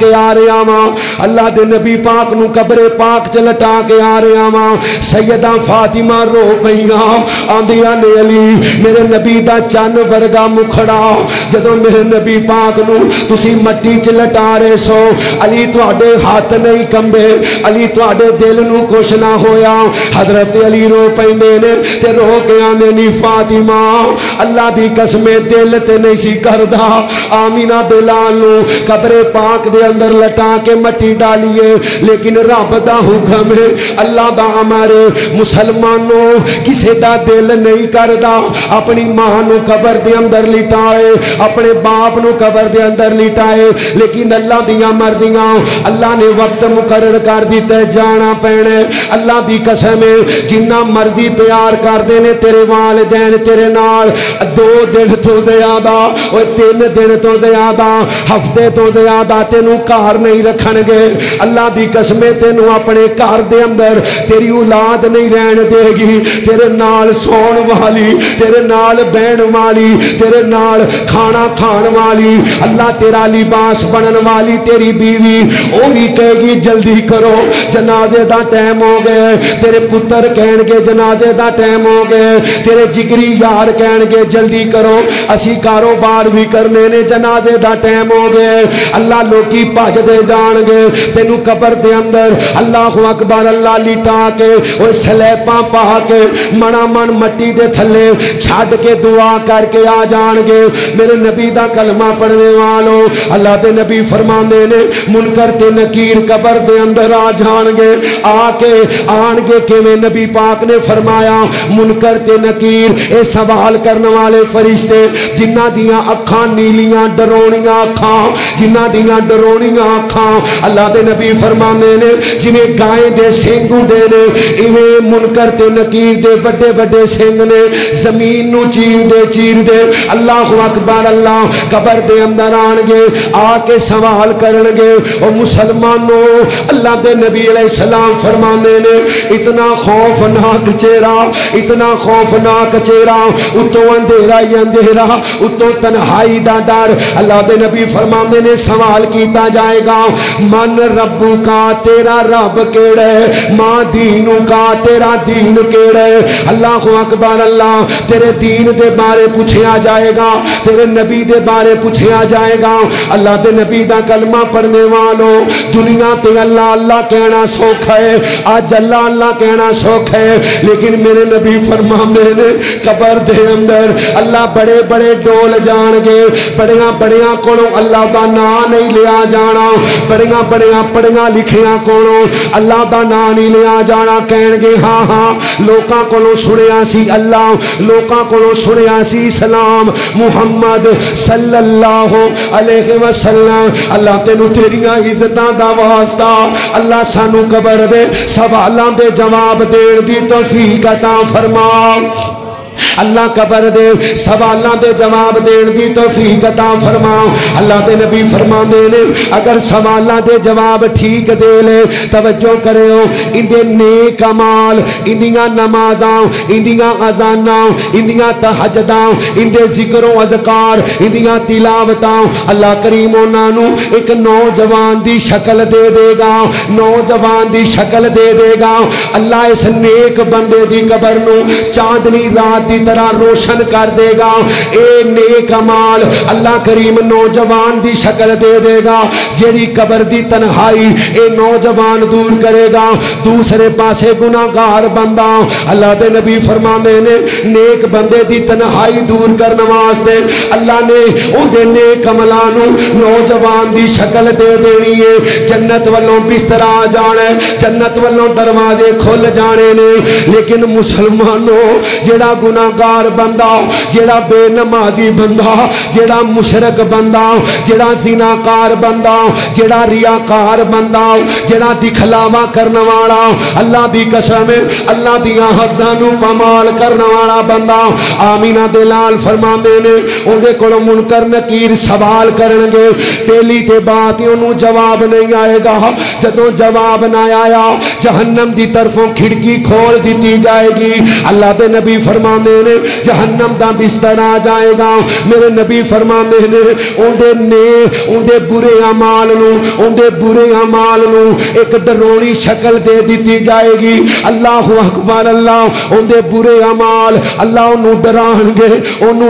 کے آ رہا ہاں، اللہ دے نبی پاک نو قبر پاک چ لٹا کے آ رہا ہاں۔ سیدہ فاطمہ رو پئیاں آندیاں نے علی میرے نبی دا چن ورگا مکھڑا جدوں میرے نبی پاک نو تسی مٹی چ لٹا رہے سو علی تواڈے ہاتھ نہیں کمبے، علی تواڈے دل نو کچھ نہ ہویا۔ حضرت علی رو پیندے نے تے رو کے آندے نی فاطمہ اللہ دی قسم دل تے نہیں سی کردا آمینہ بلال نو قبر پاک دے اندر لٹا کے مٹی ڈالیے، لیکن رب دا حکم ہے اللہ دا ہمارے مسلمانوں کسے دا دل نہیں کردا اپنی ماں نو قبر دے اندر لٹائے، اپنے باپ نو قبر دے اندر لٹائے، لیکن اللہ دیاں مردیاں اللہ نے وقت مقرر کر دیتا ہے جانا پینے۔ اللہ دی قسم ہے جنہ مرضی پیار کر دینے تیرے والدین تیرے نال 2 دن تو زیادہ اور 3 دن تو زیادہ ہفتے تو زیادہ تینوں گھر نہیں رکھن گے۔ اللہ دی قسم تینوں اپنے گھر دے اندر تیری اولاد نہیں رہن دے گی، تیرے نال سون والی، تیرے نال بہن والی، تیرے نال کھانا کھان والی، اللہ تیرا لباس بنن والی تیری بیوی وہ بھی کہے گی جلدی کرو جنازے دا ٹائم ہو گئے، تیرے پتر کہن گے جنازے دا ٹائم ہو گئے، تیرے جگری یار کہن گے جلدی کرو اسی کاروبار بھی کرنے نے جنازے دا ٹائم ہو گئے۔ اللہ لوکی بھج دے جان گے تینوں قبر دے اندر اللہ اکبر اللہ لٹا کے وہ سلیپاں پا کے منا من مٹی دے تھلے چھڈ کے دعا کر کے آ جان گے۔ میرے نبی دا کلمہ پڑھنے والوں اللہ دے نبی فرماندے نے منکر تے نکیر قبر دے اندر آ جان گے، آن گے کیویں نبی پاک نے فرمایا منکر تے نکیر اے سوال کرنے والے فرشتے جنہ دیاں اکھاں نیلیاں ڈرونیاں اکھاں، جنہ دیاں ڈرونیاں اکھاں اللہ دے نبی فرماندے نے جویں گائے دے سنگ ہندے نے ایویں منکر تے نکیر دے بڑے بڑے سنگ نے زمین نو چیر دے اللہ اکبر اللہ قبر دے اندر آن گے آ کے سوال کرن گے۔ او مسلمانوں اللہ دے نبی علیہ السلام فرماندے نے اتنا خوفناک چہرہ، اتنا خوفناک چہرہ، اتوں اندھیرا ہی اندھیرا، اتوں تنہائی دا ڈر۔ اللہ دے نبی فرماندے نے سوال کیتا جائے گا من ربو کا تیرا رب کیڑا ہے، ماں دینو کا تیرا دین کیڑا ہے۔ اللہ اکبر اللہ تیرے دین دے بارے پوچھیا جائے گا، تیرے نبی دے بارے پوچھیا جائے گا۔ اللہ دے نبی دا کلمہ پڑھنے والوں دنیا تے اللہ اللہ کہنا سوکھا ہے، آج اللہ اللہ کہنا سوکھا ہے، لیکن میرے نبی فرماندے نے قبر دے اندر اللہ بڑے بڑے ڈول جان گے، بڑیاں بڑیاں کولوں اللہ دا نام نہیں لیا جانا، بڑیاں بڑیاں پڑھیاں لکھیاں کولوں اللہ دا نام نہیں لیا جانا، کہن گے ہاں ہاں لوکاں کولوں سنیا سی اللہ، لوکاں کولوں سنیا سی اسلام محمد صلی اللہ علیہ وسلم۔ اللہ تینوں تیریاں عزتاں دا واسطہ اللہ سانو قبر دے سوالاں دے جواب دین دی توفیق عطا فرما، اللہ قبر دے سوالاں دے جواب دین دی توفیق عطا فرما۔ اللہ دے نبی فرماندے نے اگر سوالاں دے جواب ٹھیک دے لے توجہ کریو اندے نیک اعمال، اندیاں نمازاں، اندیاں اذاناں، اندیاں تہجداں، اندے ذکر و اذکار، اندیاں تلاوتاں اللہ کریم انہاں نو ایک نوجوان دی شکل دے دے گا، نوجوان دی شکل دے دے گا۔ اللہ اس نیک بندے دی قبر نو چاندنی رات دی طرح روشن کر دے گا۔ اے نیک اعمال اللہ کریم نوجوان دی شکل دے دے گا، جیڑی قبر دی تنہائی اے نوجوان دور کرے گا۔ دوسرے پاسے گناہگار بندہ اللہ دے نبی فرماندے نے نیک بندے دی تنہائی دور کرنے واسطے اللہ نے اون دے نیک عملاں نو نوجوان دی شکل دے دینی ہے۔ جنت والوں بستر آ جانا ہے، جنت والوں دروازے کھل جانے نے، لیکن مسلمانوں جیڑا گناہگار بندہ، جیڑا بے نمازی بندہ، جیڑا مشرک بندہ، جیڑا زناکار بندہ، جیڑا ریاکار بندہ، جیڑا دکھلاوا کرنے والا، اللہ دی قسم اللہ دیاں حداں نو پامال کرنے والا بندہ، آمینہ دلال فرماندے نے اون دے کولوں منکر نکیر سوال کرن گے، پہلی تے بات انہوں جواب نہیں آئے گا، جدوں جواب نہ آیا جہنم دی طرفوں کھڑکی کھول دیتی جائے گی۔ اللہ دے نبی فرماندے فرمانے نے جہنم دا بستر آ جائے گا. میرے نبی فرمانے نے اندے برے اعمال نو ایک ڈرونی شکل دے دیتی جائے گی. اللہ اکبر اللہ. اندے برے اعمال اللہ انہوں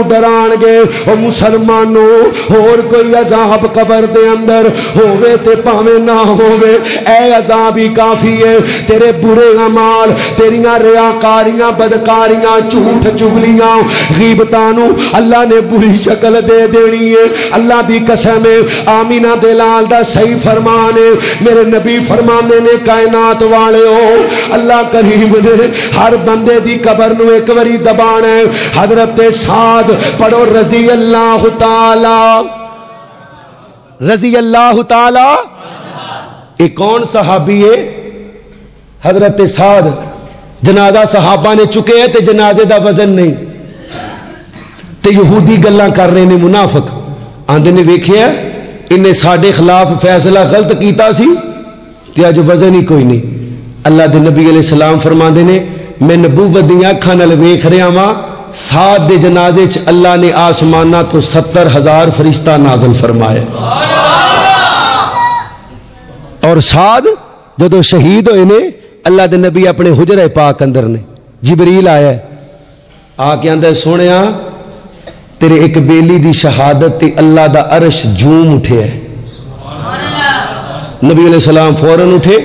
ڈران گے. او مسلمانوں اور کوئی عذاب قبر دے اندر ہووے تے پاویں نہ ہووے اے عذاب ہی کافی ہے. تیرے برے اعمال تیریاں ریاکاریاں بدکاریاں جھوٹ چغلیاں غیبتاں نو اللہ نے بری شکل دے دینی ہے. اللہ دی قسم ہے آمینہ دے لال دا صحیح فرمان ہے. میرے نبی فرمانے نے کائنات والے ہو اللہ کریم نے ہر بندے دی قبر نو ایک واری دبانا ہے. حضرت سعد پڑھو رضی اللہ تعالی. یہ کون صحابی ہے؟ حضرت سعد. جنازہ صحابہ نے چکے ہے تے جنازے دا وزن نہیں تے یہودی گلاں کر رہے نے منافق آندے نے ویکھیا انہیں ساڈے خلاف فیصلہ غلط کیتا سی تے اج وزن ہی کوئی نہیں. اللہ دے نبی علیہ السلام فرماندے نے میں نبوت دیاں اکھاں نال ویکھ رہا ہاں سعد دے جنازے چ اللہ نے آسماناں تو 70,000 فرشتہ نازل فرمائے. اور سعد جدو شہید ہوئے نے اللہ دے نبی اپنے حجرہ پاک اندر نے جبریل آیا ہے آ کے اندر سونیا تیرے ایک بیلی دی شہادت تے اللہ دا عرش جوم اٹھے ہے. نبی علیہ السلام فوراً اٹھے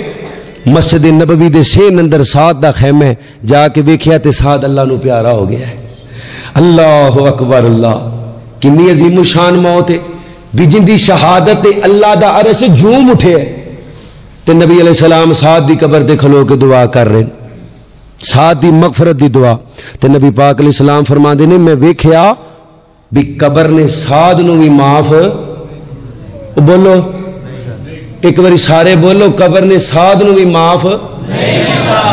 مسجد نبوی دے سین اندر سعد دا خیمہ ہے جا کے ویکھیا تے سعد اللہ نو پیارا ہو گیا ہے. اللہ اکبر اللہ. کنی عظیم و شان موت ہے بھی جن دی شہادت تے اللہ دا عرش جوم اٹھے ہے. تے نبی علیہ السلام سعد دی قبر تے کھلو کے دعا کر رہے ہیں سعد دی مغفرت دی دعا. تے نبی پاک علیہ السلام فرماندے نے میں ویکھیا بھی قبر نے سعد نو بھی معاف بولو ایک باری سارے بولو قبر نے سعد نو بھی معاف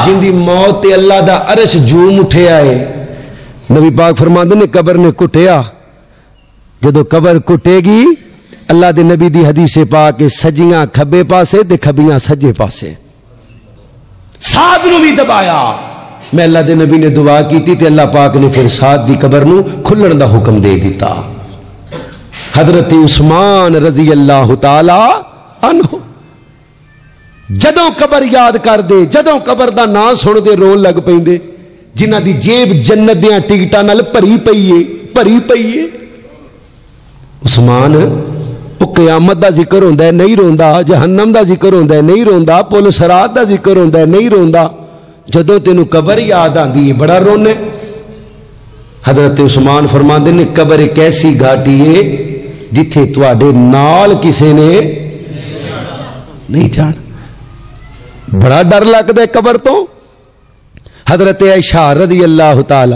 جن دی موت تے اللہ دا عرش جوم اٹھے آئے. نبی پاک فرماندے نے قبر نے کٹیا جدو قبر کٹے گی اللہ دے نبی دی حدیث پاک سجیاں کھبے پاسے تے کھبیاں سجے پاسے. سعد نو بھی دبایا. میں اللہ دے نبی نے دعا کی تے اللہ پاک نے پھر سعد دی قبر نو کھلن دا حکم دے دیتا. حضرت عثمان رضی اللہ تعالی عنہ جدوں قبر یاد کر دے جدوں قبر دا نام سن دے رون لگ پیندے جنہ دی جیب جنت دیاں ٹکٹاں نال بھری پئی ہے. عثمان وہ قیامت دا ذکر ہوندا ہے نہیں روندا جہنم دا ذکر ہوندا ہے نہیں روندا پل صراط دا ذکر ہوندا ہے نہیں روندا جدوں تینوں قبر یاد آندی ہے بڑا رونے. حضرت عثمان فرماندے نے قبر ایک ایسی گھاٹی ہے جتھے تواڈے نال کسے نے نہیں جان. بڑا ڈر لگدا ہے قبر تو. حضرت عائشہ رضی اللہ تعالی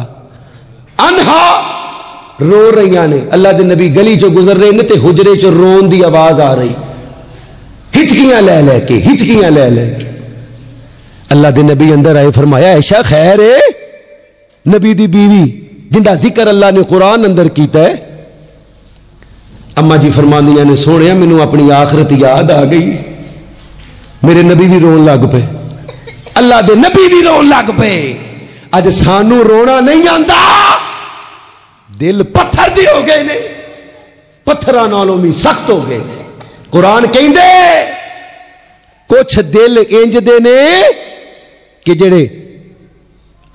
عنہا رو رہی نے اللہ دے نبی گلی چو گزر رہے نے تے حجرے چو رون دی آواز آ رہی ہچکیاں لے لے کے اللہ دے نبی اندر آئے فرمایا عائشہ خیر ہے نبی دی بیوی جن دا ذکر اللہ نے قرآن اندر کیتا ہے. اما جی فرماندیاں نے سونے مینوں اپنی آخرت یاد آ گئی میرے نبی بھی رون لگ پے اللہ دے نبی بھی رون لگ پے. اج سانو رونا نہیں آندا دل پتھر دی ہو گئے نے پتھراں نالوں بھی سخت ہو گئے. قرآن کہندے کچھ دل انج دے نے کہ جڑے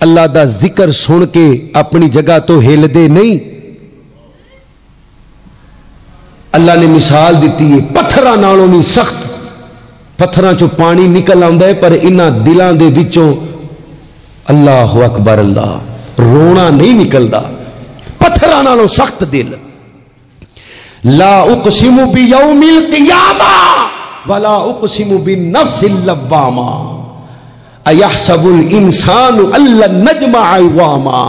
اللہ دا ذکر سن کے اپنی جگہ تو ہل دے نہیں. اللہ نے مثال دیتی ہے پتھراں نالوں بھی سخت. پتھراں چو پانی نکل آندا ہے پر انہاں دلاں دے وچوں اللہ اکبر اللہ رونا نہیں نکلدا. پتھراں نالوں سخت دل. لا اقسم بیوم القیامہ ولا اقسم بالنفس اللوامہ ایحسب الانسان ان لن نجمع عظاما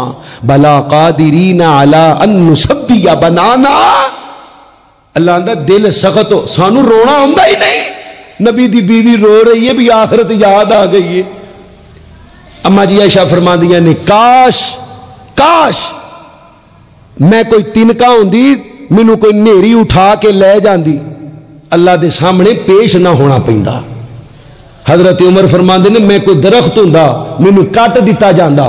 بلا قادرین علی ان نسوی بنانا. اللہ اندر دل سخت ہو سانو رونا ہوندا ہی نہیں. نبی دی بیوی رو رہی ہے بھی آخرت یاد آ گئی ہے. اما جی عائشہ فرماندیاں نے کاش میں کوئی تنکا ہوندی مینوں کوئی نیری اٹھا کے لے جاندی اللہ دے سامنے پیش نہ ہونا پیندا. حضرت عمر فرماندے نے میں کوئی درخت ہوندا مینوں کٹ دتا جاندا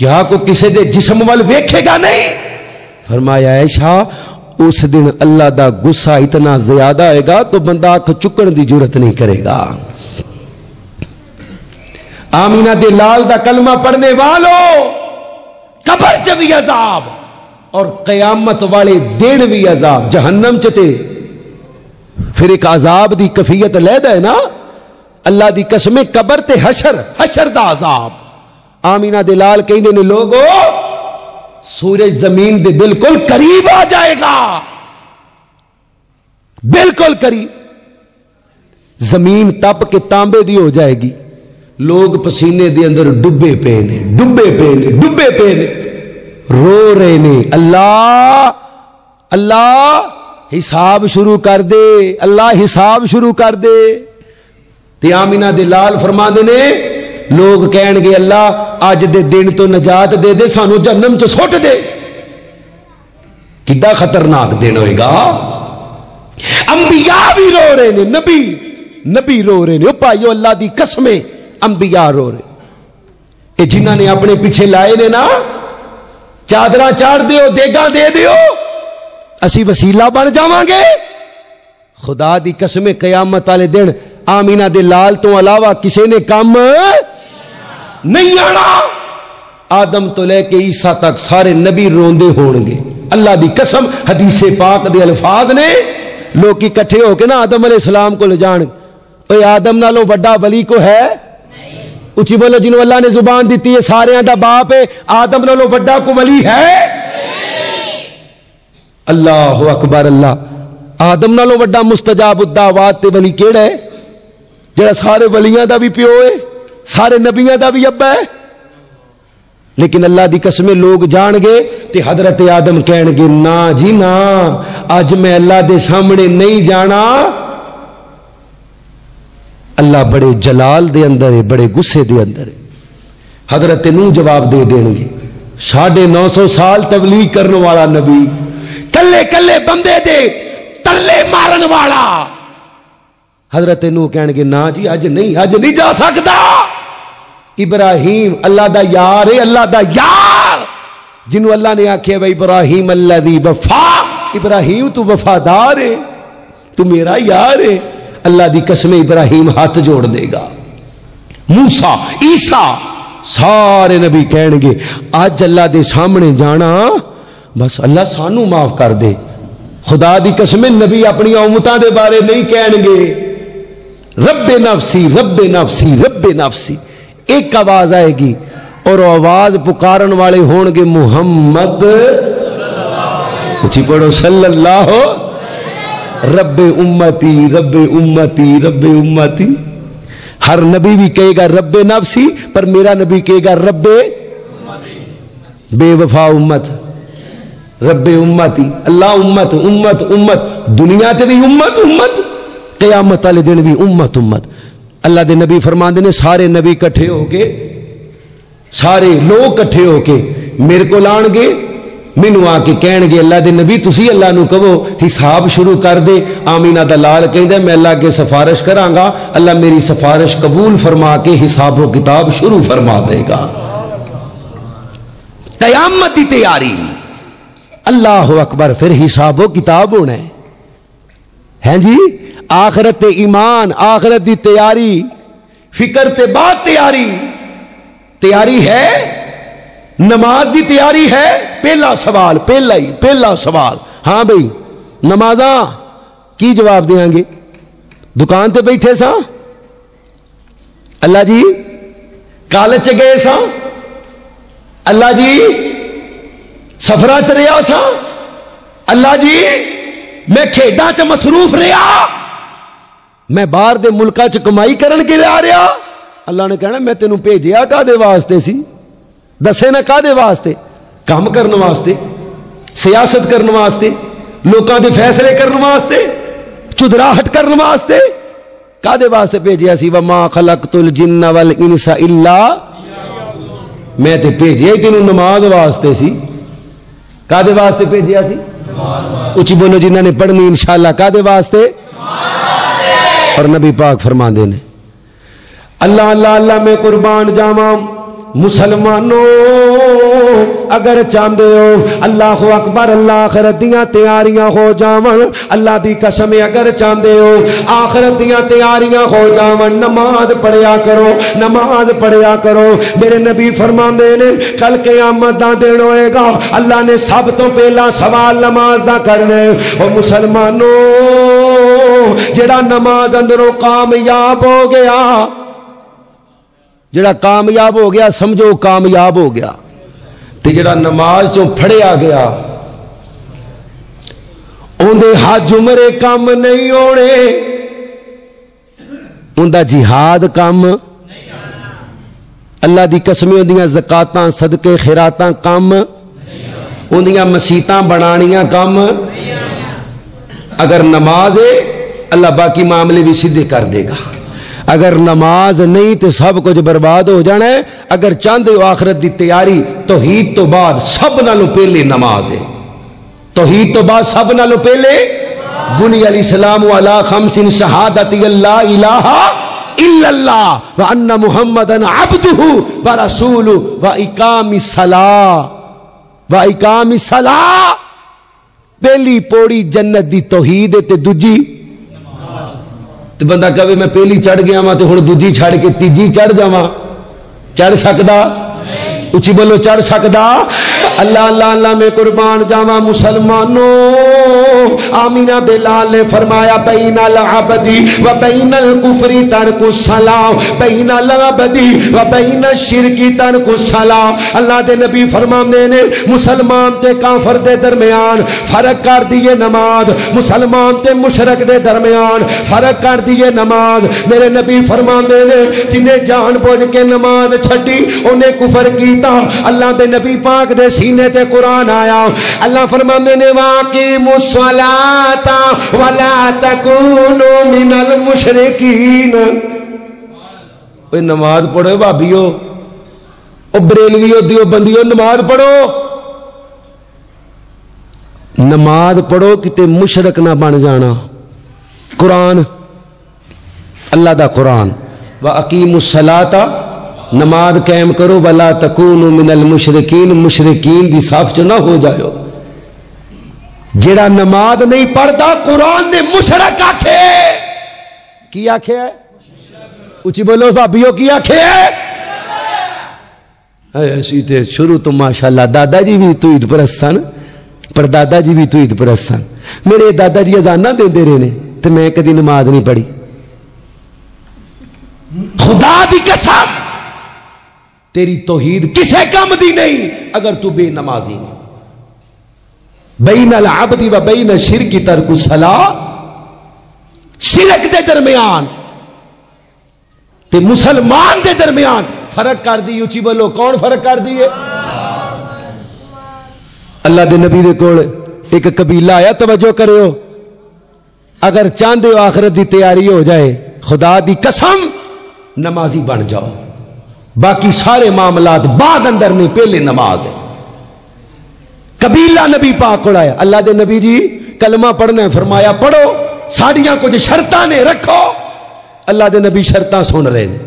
کیا کو کسی دے جسم وال ویکھے گا نہیں؟ فرمایا عائشہ اس دن اللہ دا غصہ اتنا زیادہ آئے گا تو بندہ آنکھ چکن دی جرت نہیں کرے گا۔ آمینہ دے لال دا کلمہ پڑھنے والوں قبر چ بھی عذاب اور قیامت والے دن بھی عذاب، جہنم چتے پھر ایک عذاب دی کفیت لیدا ہے نا، اللہ دی قسم قبر تے حشر دا عذاب۔ آمینہ دے لال کہندے نے لوگو سورج زمین دے بالکل قریب آ جائے گا، بالکل قریب، زمین تپ کے تانبے دی ہو جائے گی، لوگ پسینے دے اندر ڈبے پے نے رو رہے نے، اللہ حساب شروع کر دے، اللہ حساب شروع کر دے۔ تے آمینہ دے لال فرما دے نے لوگ کہن گے اللہ آج دے دن تو نجات دے دے، سانو جہنم چ سٹ دے۔ کڈا خطرناک دن ہوئے گا۔ انبیاء بھی رو رہے نے، نبی رو رہے نے، بھائیو اللہ دی قسمیں انبیاء رو رہے۔ اے جنہاں نے اپنے پیچھے لائے نے نا چادراں چاڑ دیو، دیگاں دے دیو، اسی وسیلہ بن جاواں گے۔ خدا دی قسم قیامت والے دن آمینہ دے لال تو علاوہ کسی نے کام نہیں آنا۔ آدم تو لے کے عیسیٰ تک سارے نبی روندے ہون گے۔ اللہ دی قسم حدیث پاک دے الفاظ نے، لوگ اکٹھے ہو کے نا آدم علیہ السلام کو لے جان، اے آدم نالوں بڑا ولی کو ہے؟ اچھی بولو جنہوں اللہ نے زبان دیتی ہے سارے دا باپ ہے، آدم نالوں بڑا کو ولی ہے؟ اللہ اکبر اللہ۔ آدم نالوں بڑا مستجاب الدعوات تے ولی کیڑا ہے؟ جڑا سارے ولیاں دا بھی پیو ہے، سارے نبیاں دا بھی ابا ہے۔ لیکن اللہ دی قسمیں لوگ جان گے تے حضرت آدم کہن گے نا جی نا، آج میں اللہ دے سامنے نہیں جانا۔ اللہ بڑے جلال دے اندر ہے، بڑے غصے دے اندر ہے۔ حضرت نوح جواب دے دیں گے، 950 سال تبلیغ کرنے والا نبی، کلے کلے بندے دے تلے مارن والا، حضرت نوح کہن گے نا جی اج نہیں جا سکتا۔ ابراہیم اللہ دا یار ہے، اللہ دا یار، جنہوں اللہ نے آکھے بھائی ابراہیم الذی وفا، ابراہیم تو وفادار ہے، تو میرا یار ہے۔ اللہ دی قسم ابراہیم ہاتھ جوڑ دے گا۔ موسیٰ، عیسیٰ، سارے نبی کہن گے آج اللہ دے سامنے جانا بس اللہ سانو معاف کر دے۔ خدا دی قسم نبی اپنی امتاں دے بارے نہیں کہن گے رب نفسی رب نفسی رب نفسی، ایک آواز آئے گی اور آواز پکارن والے ہون گے محمد، اچھی پڑھو صلی اللہ رب امتی رب امتی رب امتی۔ ہر نبی بھی کہے گا رب نفسی، پر میرا نبی کہے گا رب بے وفا امت، رب امتی، اللہ امت امت امت، دنیا تے بھی امت امت، قیامت والے دن بھی امت امت۔ اللہ دے نبی فرماندے نے سارے نبی کٹھے ہو کے، سارے لوگ کٹھے ہو کے میرے کو لان گے، مینوں آ کے کہن گے اللہ دے نبی تسی اللہ نو کہو حساب شروع کر دے۔ آمینہ دا لال کہندا میں اللہ کے سفارش کراں گا، اللہ میری سفارش قبول فرما کے حساب و کتاب شروع فرما دے گا۔ قیامت کی تیاری، اللہ اکبر، پھر حساب و کتاب ہونا ہے جی۔ آخرت ایمان، آخرت دی تیاری، فکر تے بعد تیاری ہے، نماز دی تیاری ہے۔ پہلا سوال، پہلا سوال، ہاں بھئی نمازاں کی جواب دیاں گے؟ دکان تے بیٹھے سا اللہ جی، کالج چ گئے سا اللہ جی، سفراں چ رہیا سا اللہ جی، میں کھیڈاں چ مصروف رہا، میں باہر دے ملکاں چ کمائی کرن کے آ رہا۔ اللہ نے کہنا میں تینوں بھیجیا کادے واسطے سی؟ دسے نا کادے واسطے؟ کام کرنے واسطے، سیاست کرنے واسطے، لوکاں دے فیصلے کرنے واسطے، چدراہٹ کرنے واسطے، کادے واسطے بھیجیا سی؟ وما خلقت الجن والانس الا، میں تے بھیجیا ہی تینوں نماز واسطے سی۔ کادے واسطے بھیجیا سی؟ اچھی بولو جنہاں نے پڑھنی انشاءاللہ، کادے واسطے؟ اور نبی پاک فرماندے نے اللہ اللہ اللہ میں قربان جاواں، مسلمانوں اگر چاہتے ہو اللہ اکبر اللہ آخرت دیاں تیاریاں ہو جاون، اللہ دی قسم اگر چاہتے ہو آخرت دیاں تیاریاں ہو جاون، نماز پڑھیا کرو، نماز پڑھیا کرو۔ میرے نبی فرماندے نے کل قیامت دا دن ہوئے گا، اللہ نے سب تو پہلا سوال نماز دا کرنے۔ او مسلمانوں جڑا نماز اندروں کامیاب ہو گیا، جڑا کامیاب ہو گیا سمجھو کامیاب ہو گیا، تے جڑا نماز چوں پھڑیا گیا اندے حج عمرے کم نہیں ہونے، اندہ جہاد کم، اللہ دی قسمیں اندیاں زکاتاں صدقے خیراتاں کم، اندیاں مسیتاں بنانیاں کم۔ اگر نماز ہے اللہ باقی معاملے بھی سیدھے کر دے گا، اگر نماز نہیں تو سب کچھ برباد ہو جانا ہے۔ اگر چاہتے ہو آخرت دی تیاری توحید تو بعد سب نالوں پہلے نماز ہے، توحید تو بعد سب نالوں پہلے بنی علیہ السلام علی خمس شہادت اللہ الہ الا اللہ وان محمدا عبدہ ورسولہ واقام الصلاۃ، واقام الصلاۃ۔ پہلی پوڑی جنت دی توحید تے دوجی تو بندہ کہے میں پہلی چڑھ گیا ماں تو ہن دوجی چھڑ کے تیجی چڑھ جاواں، چڑھ سکدا؟ اچھی بولو چڑھ سکدا؟ اللہ اللہ اللہ میں قربان جاواں۔ مسلمانوں آمینہ بلال نے فرمایا بین العبد و بین الکفر ترک الصلاۃ، بین العبد و بین الشرک ترک الصلاۃ۔ اللہ دے نبی فرماندے نے مسلمان تے کافر دے درمیان فرق کر دیے نماز، مسلمان تے مشرک دے درمیان فرق کر دیے نماز۔ میرے نبی فرماندے نے جنہیں جان بوجھ کے نماز چھڈی انہیں کفر کیتا۔ اللہ دے نبی پاک دے سینے تے قرآن آیا، اللہ فرماندے نے واقیموا الصلاۃ ولا تکونوا من المشرکین۔ اوے نماز پڑھو بھابیو، او بریلویو دیو بندیو نماز پڑھو، نماز پڑھو کتے مشرک نہ بن جانا۔ قرآن اللہ دا قرآن واقیموا الصلاۃ، نماز قائم کرو، ولا تکونوا من المشرکین، مشرکین دی صف چ نہ ہو جاؤ۔ جڑا نماز نہیں پڑھتا قرآن نے مشرک آکھے، کی آکھے ہے؟ اچھی بولو بھابیو کی آکھے ہے؟ ایسی تے شروع تو ماشاءاللہ دادا جی بھی توحید پرست سن، پر دادا جی بھی توحید پرست سن۔ میرے دادا جی اذان نہ دیندے رہے نے تے میں کدی نماز نہیں پڑھی۔ خدا دی قسم تیری توحید کسے کام دی نہیں اگر تو بے نمازی نہیں۔ بین العبد و بین الشرک ترک الصلاۃ، شرک دے درمیان تے مسلمان دے درمیان فرق کر دی۔ اچھی بولو کون فرق کر دی ہے؟ اللہ دے نبی دے کول ایک قبیلہ آیا، توجہ کرو، اگر چاہتے ہو آخرت دی تیاری ہو جائے خدا دی قسم نمازی بن جاؤ، باقی سارے معاملات بعد اندر نہیں، پہلے نماز ہے۔ قبیلہ نبی پاک کو آیا، اللہ دے نبی جی کلمہ پڑھنا ہے، فرمایا پڑھو، ساڑیاں کچھ شرطاں نے رکھو۔ اللہ دے نبی شرطاں سن رہے ہیں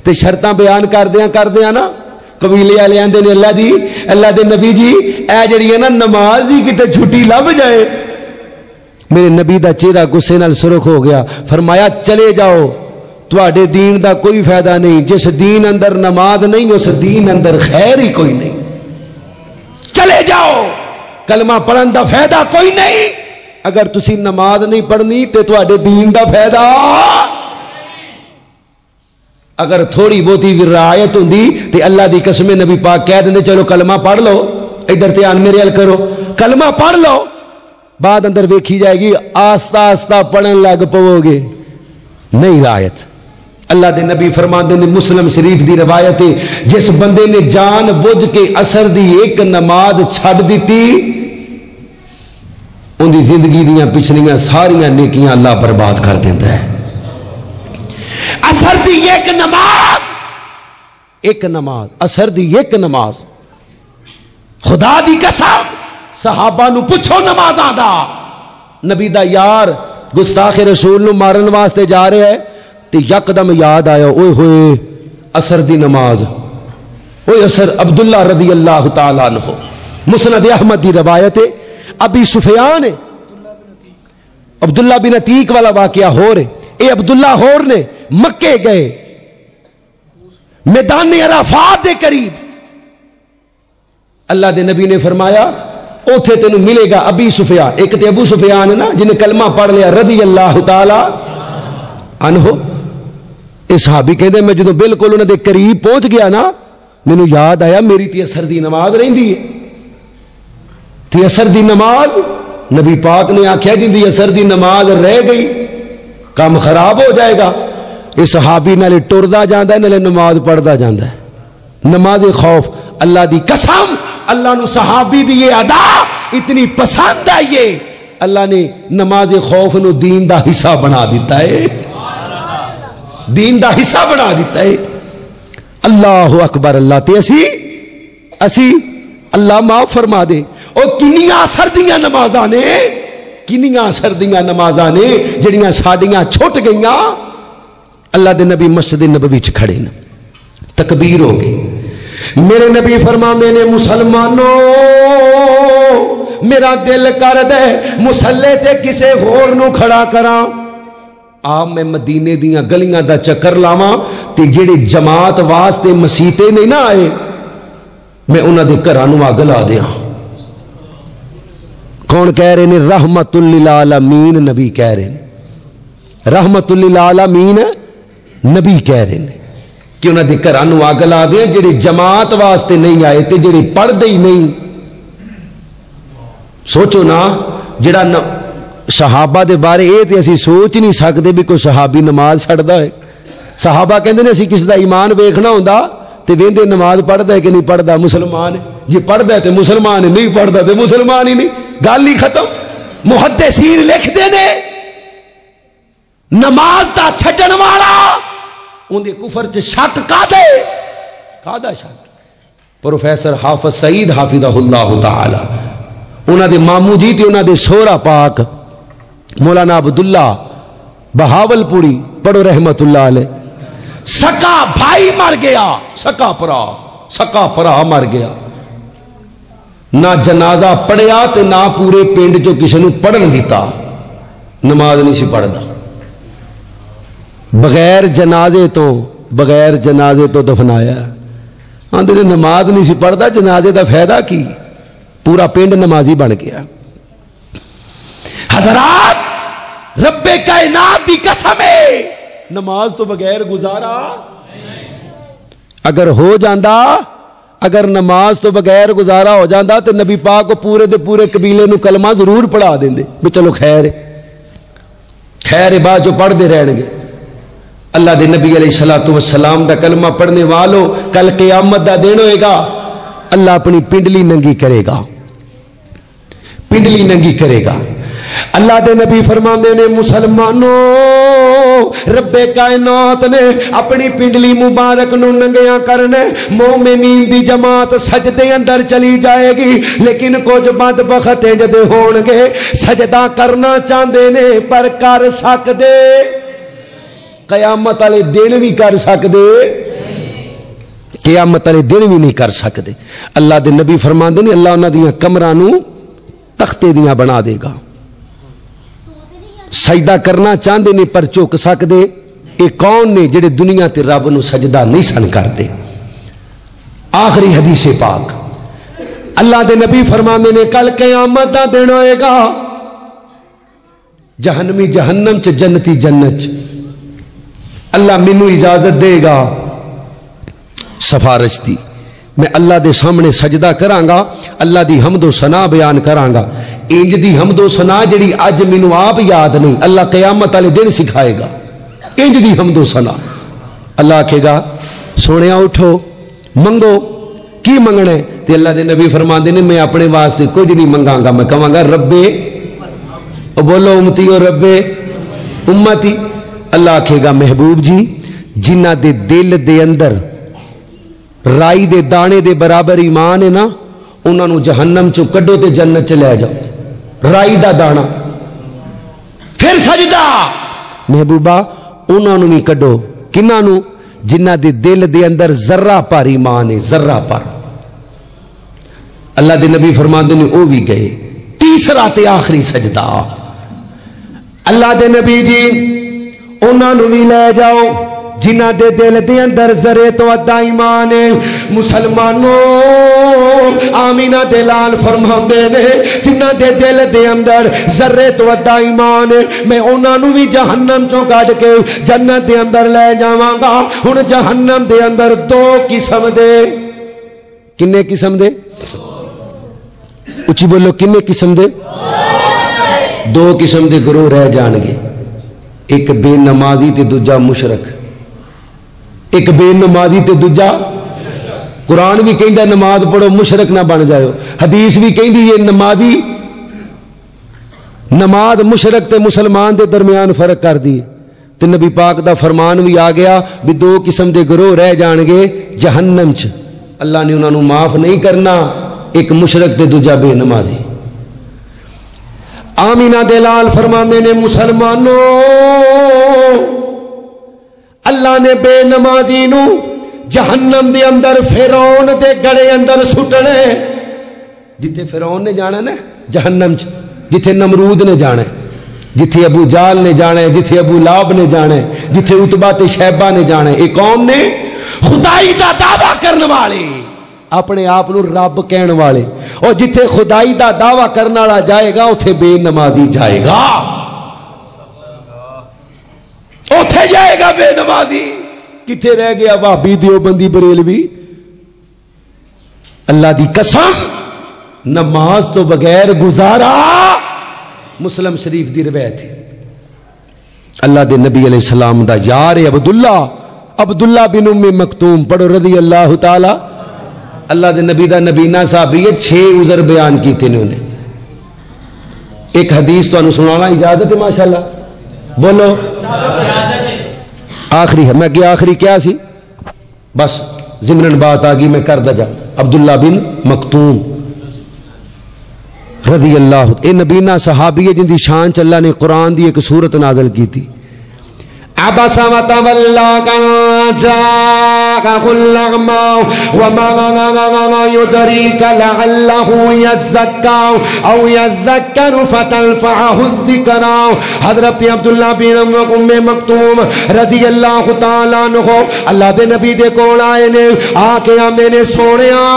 تے شرطاں بیان کر دیا نا، قبیلے والے آندے نے اللہ دے نبی جی اے جڑی ہے نا نماز دی کتے چھٹی لب جائے۔ میرے نبی دا چہرہ غصے نال سرخ ہو گیا، فرمایا چلے جاؤ، تواڈے دین دا کوئی فائدہ نہیں، جس دین اندر نماز نہیں اس دین اندر خیر ہی کوئی نہیں، چلے جاؤ، کلمہ پڑھن دا فائدہ کوئی نہیں، اگر تسی نماز نہیں پڑھنی تے تواڈے دین دا فائدہ۔ اگر تھوڑی بہتی بھی رعایت ہوندی تے اللہ دی قسم نبی پاک کہہ دیں چلو کلمہ پڑھ لو، ادھر دھیان میرے ال کرو، کلمہ پڑھ لو، بعد اندر ویکھی جائے گی آستہ آستہ پڑھن لگ پو گے، نہیں رعایت۔ اللہ دے نبی فرماندے نے مسلم شریف دی روایت ہے، جس بندے نے جان بوجھ کے عصر دی ایک نماز چھڑ دیتی ان دی زندگی دیاں پچھلیاں ساریاں نیکیاں اللہ برباد کر دیتا ہے۔ عصر دی ایک نماز، عصر دی ایک نماز، خدا دی قسم صحابہ نو پوچھو نمازاں دا، نبی دا یار گستاخ رسول نو مارن واسطے جا رہے ہے تے یکدم یاد آیا، اوئے ہوئے عصر دی نماز، وہ اثر عبداللہ رضی اللہ تعالیٰ عنہ، مسند احمد کی روایت ہے، ابی سفیان ہے، عبداللہ بن عتیق والا واقعہ ہو رہے، اے عبداللہ ہور نے مکے گئے، میدان عرفات دے قریب اللہ دے نبی نے فرمایا اوتھے تینوں ملے گا ابی سفیان، ایک تے ابو سفیان ہے نا جنہیں کلمہ پڑھ لیا رضی اللہ تعالی عنہ، اے صحابی کہندے میں جدوں بالکل انہاں دے قریب پہنچ گیا نا مینوں یاد آیا میری تے اثر دی نماز رہندی ہے، تے اثر دی نماز نبی پاک نے آکھیا جن دی اثر دی نماز رہ گئی کام خراب ہو جائے گا، یہ صحابی نالے ٹردا جاندا ہے نالے نماز پڑھدا جاندا ہے، نماز خوف، اللہ دی قسم اللہ نو صحابی دی یہ ادا اتنی پسند آئی، اللہ نے نماز خوف نو دین دا حصہ بنا دیتا ہے، دین دا حصہ بنا دیتا ہے، اللہ اکبر، اللہ تے اسی اللہ معاف فرما دے، اور کنیاں سردیاں نمازاں نے، کنیاں سردیاں نمازاں نے جڑیاں ساڈیاں چھٹ گئیاں، اللہ دے نبی مسجد نبوی چ کھڑے نا، تکبیر ہو گئی، میرے نبی فرماندے نے مسلمانوں میرا دل کر دے مسلے تے کسے ہور نو کھڑا کراں، آپ میں مدینے دیاں گلیاں دا چکر لاواں تے جڑے جماعت واسطے مسیتے نہیں نہ آئے میں انہاں دے گھراں نو اگ لا دیاں، کون کہہ رہے نے؟ رحمت للعالمین نبی کہہ رہے ہیں، رحمت للعالمین نبی کہہ رہے ہیں کہ انہاں دے گھراں نو اگ لا دیں جڑے جماعت واسطے نہیں آئے تے جڑے پڑھدے ہی نہیں، سوچو نا جڑا صحابہ دے بارے اے تے اسی سوچ نہیں سکتے بھی کوئی صحابی نماز چھڑدا ہے، صحابہ کہندے نے اسی کس دا ایمان ویکھنا ہوندا تے ویندے نماز پڑھدا ہے کہ نہیں پڑھدا، مسلمان ہے جی پڑھدا ہے تے مسلمان ہے، نہیں پڑھدا تے مسلمان ہی نہیں، گل ہی ختم۔ محدثین لکھتے نے نماز دا چھڈن والا اندے کفر چ شک کادا شک؟ پروفیسر حافظ سعید حافظہ اللہ تعالی انہاں دے مامو جی تے انہاں دے سہرا پاک مولانا عبداللہ بہاول پوری پڑھو رحمت اللہ علیہ، سکا بھائی مر گیا، سکا پرا مر گیا، نہ جنازہ پڑھیا تے نہ پورے پنڈ چو کسی نو پڑھن دیتا، نماز نہیں سی پڑھدا، بغیر جنازے تو دفنایا، آندے نے نماز نہیں سی پڑھدا، جنازے دا فائدہ کی؟ پورا پنڈ نمازی بن گیا۔ حضرات رب کائنات دی قسم ہے نماز تو بغیر گزارا اگر ہو جاندہ، اگر نماز تو بغیر گزارا ہو جاندہ تو نبی پاک کو پورے دے پورے قبیلے نو کلمہ ضرور پڑھا دیں دے بھی چلو خیر بعد جو پڑھ دے رہن گے۔ اللہ دے نبی علیہ السلام دا کلمہ پڑھنے والوں کل قیامت دا دن ہوئے گا، اللہ اپنی پنڈلی ننگی کرے گا، پنڈلی ننگی کرے گا۔ اللہ دے نبی فرماندے نے مسلمانوں رب کائنات نے اپنی پنڈلی مبارک نو ننگیاں کرنے، مومنین دی جماعت سجدے اندر چلی جائے گی، لیکن کچھ بدبخت جدے ہون گے سجدہ کرنا چاہندے نے پر کر سکدے، قیامت والے دن بھی کر سکدے، قیامت والے دن بھی نہیں کر سکتے۔ اللہ دے نبی فرماندے نے اللہ انہاں دیاں کمراں نو تختے دیاں بنا دے گا، سجدہ کرنا چاہندے نے پر چک سکدے، اے کون نے جڑے دنیا تے رب نو سجدہ نہیں سن کرتے۔ آخری حدیث پاک اللہ دے نبی فرماندے نے کل قیامت دا دن ہوئے گا، جہنمی جہنم چ جنتی جنت چ، اللہ مینوں اجازت دے گا سفارش دی، میں اللہ دے سامنے سجدہ کرانگا، اللہ دی حمد و ثنا بیان کرانگا، انج دی حمد و ثنا جڑی اج مینوں آپ یاد نہیں اللہ قیامت والے دن سکھائے گا، انج دی حمد و ثنا۔ اللہ کہے گا سونیا اٹھو منگو، کی منگنے؟ تے اللہ دے نبی فرماندے نے میں اپنے واسطے کچھ نہیں منگاں گا، میں کہاں گا ربے، بولو امتی و ربے امتی۔ اللہ کہے گا محبوب جی جنہ دے دل دے اندر رائی دے دانے دے برابر ایمان ہے نا انہاں نو جہنم چو کڈو تے جنت چ لے جاؤ، رائی دا دانا، پھر سجدہ محبوبہ انہاں نو بھی کڈو، کنہاں نو؟ جنہ دے دل دے اندر ذرہ پر ایمان ہے، ذرہ پر. اللہ دے نبی فرماندے نے او بھی گئے. تیسرا تے آخری سجدہ اللہ دے نبی جی انہاں نوں بھی لے جاؤ جنہ دے دل دے اندر ذرے تو ادا ایمان ہے. مسلمانوں آمینہ دے لال فرماندے نے جنہ دے دل دے اندر ذرے تو ادا ایمان ہے میں انہاں نوں بھی جہنم چوں کڈ کے جنت دے اندر لے جاواں گا. ہن جہنم دے اندر دو قسم دے، کنے قسم دے؟ اچھی بولو، کنے قسم دے؟ دو قسم دے گروہ رہ جان گے. ایک بے نمازی تے دوجا مشرک. ایک بے نمازی تے دوجا، قرآن بھی کہندا نماز پڑھو مشرک نہ بن جاؤ. حدیث بھی کہندی یہ نمازی نماز مشرک تے مسلمان دے درمیان فرق کر دی. تے نبی پاک دا فرمان بھی آ گیا بھی دو قسم دے گروہ رہ جان گے جہنم چ. اللہ نے انہاں نوں معاف نہیں کرنا، ایک مشرک تے دوجا بے نمازی. آمینہ دلال فرماندے نے مسلمانوں اللہ نے بے نمازی نو جہنم دے اندر فرعون دے گڑے اندر سٹنے. جتھے فرعون نے جانا نا جہنم چ، جتھے نمرود نے جانا، جتھے ابو جال نے جانا، جتھے ابو لاب نے جانا، جتھے عتبہ تے شیبہ نے جانا. ایک قوم نے خدائی دا دعویٰ کرنے والے، اپنے آپ نو رب کہن والے، اور جتھے خدائی دا دعویٰ کرنے والا جائے گا اتھے بے نمازی جائے گا، اتھے جائے گا بے نمازی. کتھے رہ گیا وہابی دیوبندی بریلوی؟ اللہ دی قسم نماز تو بغیر گزارا. مسلم شریف دی روایت ہے اللہ دے نبی علیہ السلام دا یار عبداللہ بن ام مکتوم، پڑھو رضی اللہ تعالی. اللہ دے نبی دا نبینا صحابی 6 عذر بیان کیتے نے انہیں. ایک حدیث تو انہوں سنانا اجازت ہے ماشاءاللہ؟ بولو آخری ہے. میں کیا آخری کیا سی؟ بس ضمناً بات آگئی میں کر دا جا. عبداللہ بن مکتوم رضی اللہ، اے نبینا صحابی ہے جن دی شان چ اللہ نے قرآن دی ایک سورت نازل کی تھی. عبس وتولى جاءه الأعمى وما يدريك لعله يزكى أو يذكر فتنفعه الذكرى. حضرت عبداللہ بن ام مکتوم رضی اللہ تعالیٰ عنہ اللہ دے نبی دے کول آئے نے، آ کے آندے نے سونیا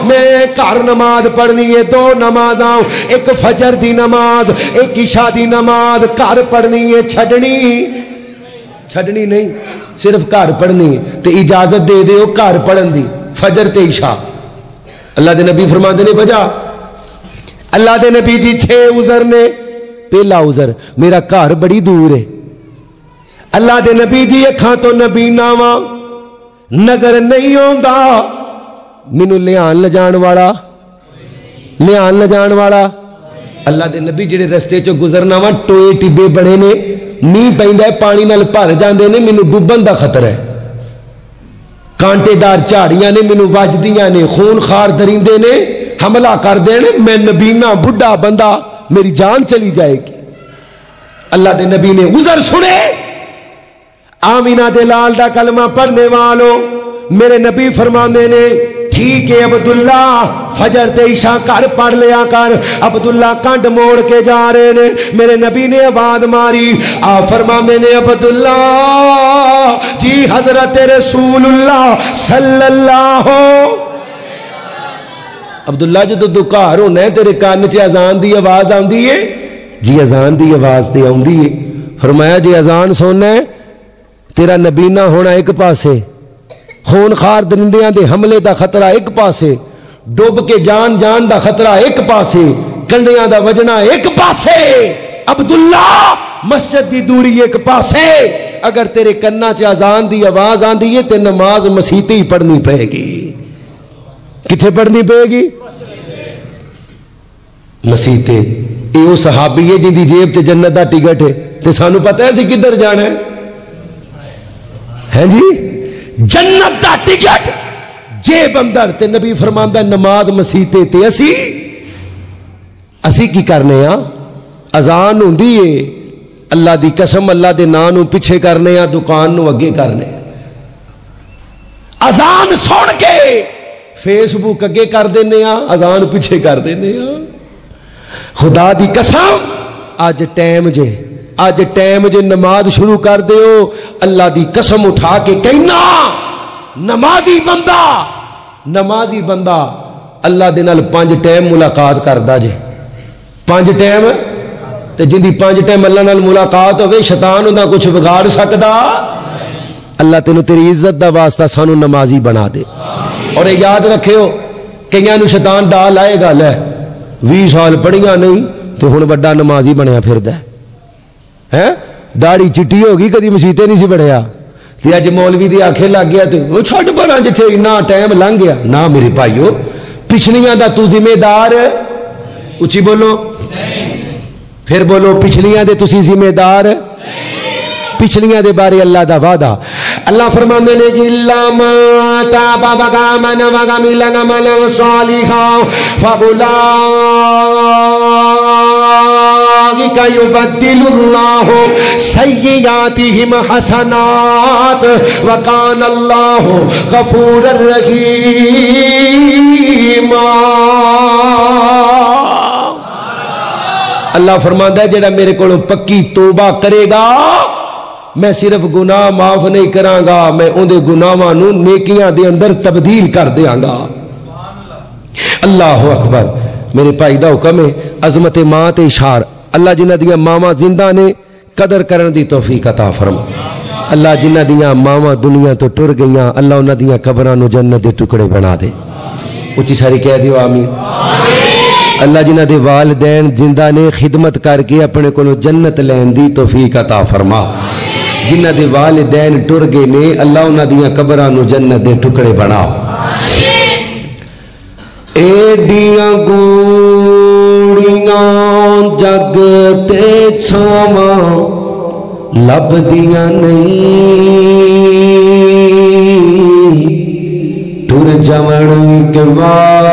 میں گھر نماز پڑھنی ہے، 2 نمازاں، ایک فجر دی نماز ایک عشاء دی نماز گھر پڑھنی ہے، چھڑنی نہیں، صرف گھر پڑھنی. تے اجازت دے دیو گھر پڑھن دی فجر تے عشاء. اللہ دے نبی فرماندے نے بجا اللہ دے نبی جی 6 عذر نے. پہلا عذر میرا گھر بڑی دور ہے. اللہ دے نبی جی اکھاں تو نبی ناواں نظر نہیں آندا، مینوں لیان لجان والا. اللہ دے نبی جڑے رستے چ گزرنا وا ٹوئے ٹبے بڑے نے، نہیں پیندا پانی نال بھر جاندے نے، مینوں ڈوبن دا خطرہ ہے. کانٹے دار جھاڑیاں نے مینوں وجدیاں نے، خون خار درندے نے حملہ کر دین، میں نبینا بڈھا بندہ میری جان چلی جائے گی. اللہ دے نبی نے عذر سنے. آمینہ دے لال دا کلمہ پڑھنے والوں میرے نبی فرماندے نے ٹھیک ہے عبداللہ فجر تے عشاء گھر پڑھ لیا کر. عبداللہ کنڈ موڑ کے جا رہے نے، میرے نبی نے آواز ماری. آپ فرماندے نے عبداللہ جی حضرت رسول اللہ صلی اللہ عبداللہ جدو تو گھر ہونا ہے تیرے کان چ اذان دی آواز آندی ہے؟ جی اذان دی آواز تے آندی ہے. فرمایا جی اذان سننا ہے تیرا نبینا ہونا ایک پاسے، خون خار درندیاں دے حملے دا خطرہ ایک پاسے، ڈوب کے جان دا خطرہ ایک پاسے، کنڈیاں دا وجنا ایک پاسے، عبداللہ مسجد دی دوری ایک پاسے. اگر تیرے کنا چ اذان دی آواز آندی ہے تے نماز مسیتے ہی پڑھنی پڑے گی. کتھے پڑھنی پڑے گی؟ مسیتے. یہ وہ صحابی ہے جن دی جیب چ جنت دا ٹکٹ ہے تے سانو پتہ ہے سی کدھر جانا ہے جی؟ جنت دا ٹکٹ جیب اندر. تے نبی فرماندا نماز مسیتے تے اسی کی کرنے ہاں؟ اذان ہوندی ہے اللہ دی قسم اللہ دے نام نو پیچھے کرنے ہاں، دکان نو اگے کرنے. اذان سن کے فیس بک اگے کر دینے اذان پیچھے کر دینے خدا دی قسم اج ٹائم جے نماز شروع کر دیو اللہ دی قسم اٹھا کے کہنا نمازی بندہ اللہ دے نال 5 ٹائم ملاقات کردا جے 5 ٹائم تے جن دی 5 ٹائم اللہ نال ملاقات ہوے شیطان اوندا کچھ بگاڑ سکدا اللہ تینوں تیری عزت دا واسطہ سانو نمازی بنا دے اور یاد رکھیو کئیاں نو شیطان دا لائے گا لے 20 سال پڑھیاں نہیں تے ہن بڑا نمازی بنیا پھردا ہے داڑھی چٹی ہوگی کدی مسیتے نہیں سی بڑھیا تے اج مولوی دی آنکھیں لگ گیا تے او چھڈ پراں جتھے اتنا ٹائم لنگ گیا نہ میرے بھائیو پچھلیاں دا تو ذمہ دار اچھی بولو پھر بولو پچھلیاں دے تسی ذمہ دار پچھلیاں دے بارے اللہ دا وعدہ اللہ فرماندے نے الا ما تاب وآمن وعمل عملا صالحا فاولئک یبدل اللہ سیئاتہم حسنات وکان اللہ غفورا رحیما اللہ فرماتا ہے جڑا میرے کو پکی توبہ کرے گا میں صرف گناہ معاف نہیں کراں گا میں اندے گناہاں نو نیکیاں دے اندر تبدیل کر دیاں گا اللہ اکبر میرے بھائی دا حکم ہے عظمت ماں تے اشار اللہ جنہ دیاں ماواں زندہ نے قدر کرن دی توفیق عطا فرما اللہ جنہ دیاں ماواں دنیا تو ٹر گئیاں اللہ انہاں دیاں قبراں نو جنت دے ٹکڑے بنا دے اچھی ساری کہہ دیو آمین اللہ جنہ دے والدین زندہ نے خدمت کر کے اپنے کو جنت لین دی توفیق عطا فرما جنہ دے والدین ٹر گئے نے اللہ انہاں دیاں قبراں نو جنت دے ٹکڑے بنا ایڈیاں گوڑیاں جگ تے چھاواں لبدیاں نہیں ٹر جمن ایک بار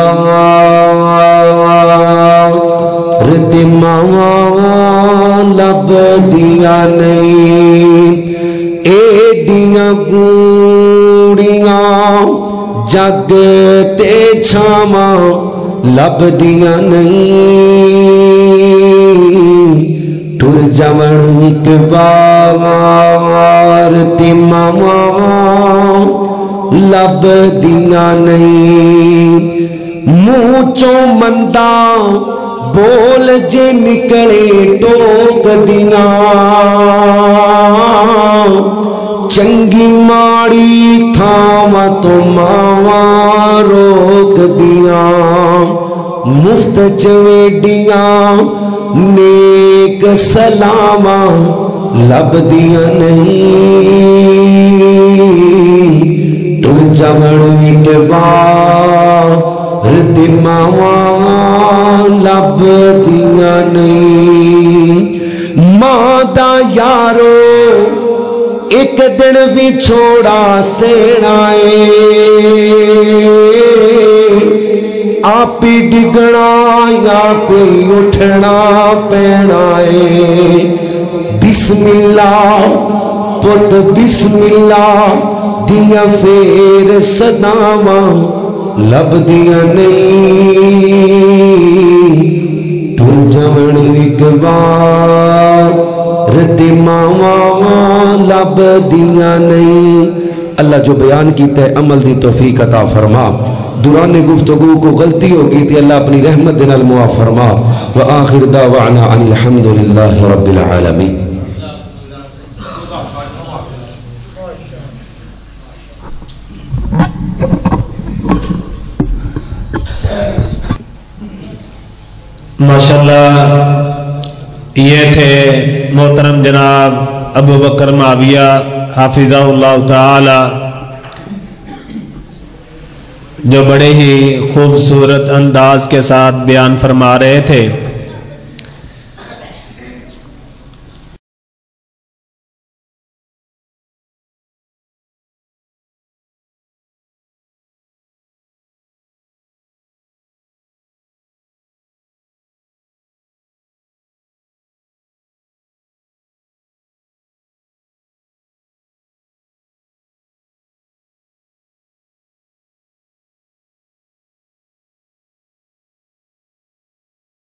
تے ماواں لبدیاں نہیں ایڈیاں گوڑیاں جگ تے چھاواں لبدیاں نہیں ٹر جمن ایک بار تے ماواں لبدیاں نہیں منہ چوں مندہ بول جے نکلے ٹوک دیاں چنگی ماڑی تھاواں تو ماواں روک دیاں مفت چویڈیاں نیک سلاواں لبدیاں نہیں ٹر جمن ایک بار تے ماواں لبدیاں نہیں ماں دا یارو ایک دن بھی چھوڑا سینا آپ ہی ڈگنا آپ ہی اٹھنا پینا بسم اللہ پت بسم اللہ دیا پھر صداواں لبدیاں نہیں ٹر جمن ایک بار تے ماواں لبدیاں نہیں اللہ جو بیان کیتا ہے عمل دی توفیق عطا فرما دوران گفتگو کو غلطی ہوگی تھی اللہ اپنی رحمت دے نال معاف فرما وآخر دعوانا ان الحمدللہ رب العالمین ماشاءاللہ یہ تھے محترم جناب ابو بکر معاویہ حافظہ اللہ تعالی جو بڑے ہی خوبصورت انداز کے ساتھ بیان فرما رہے تھے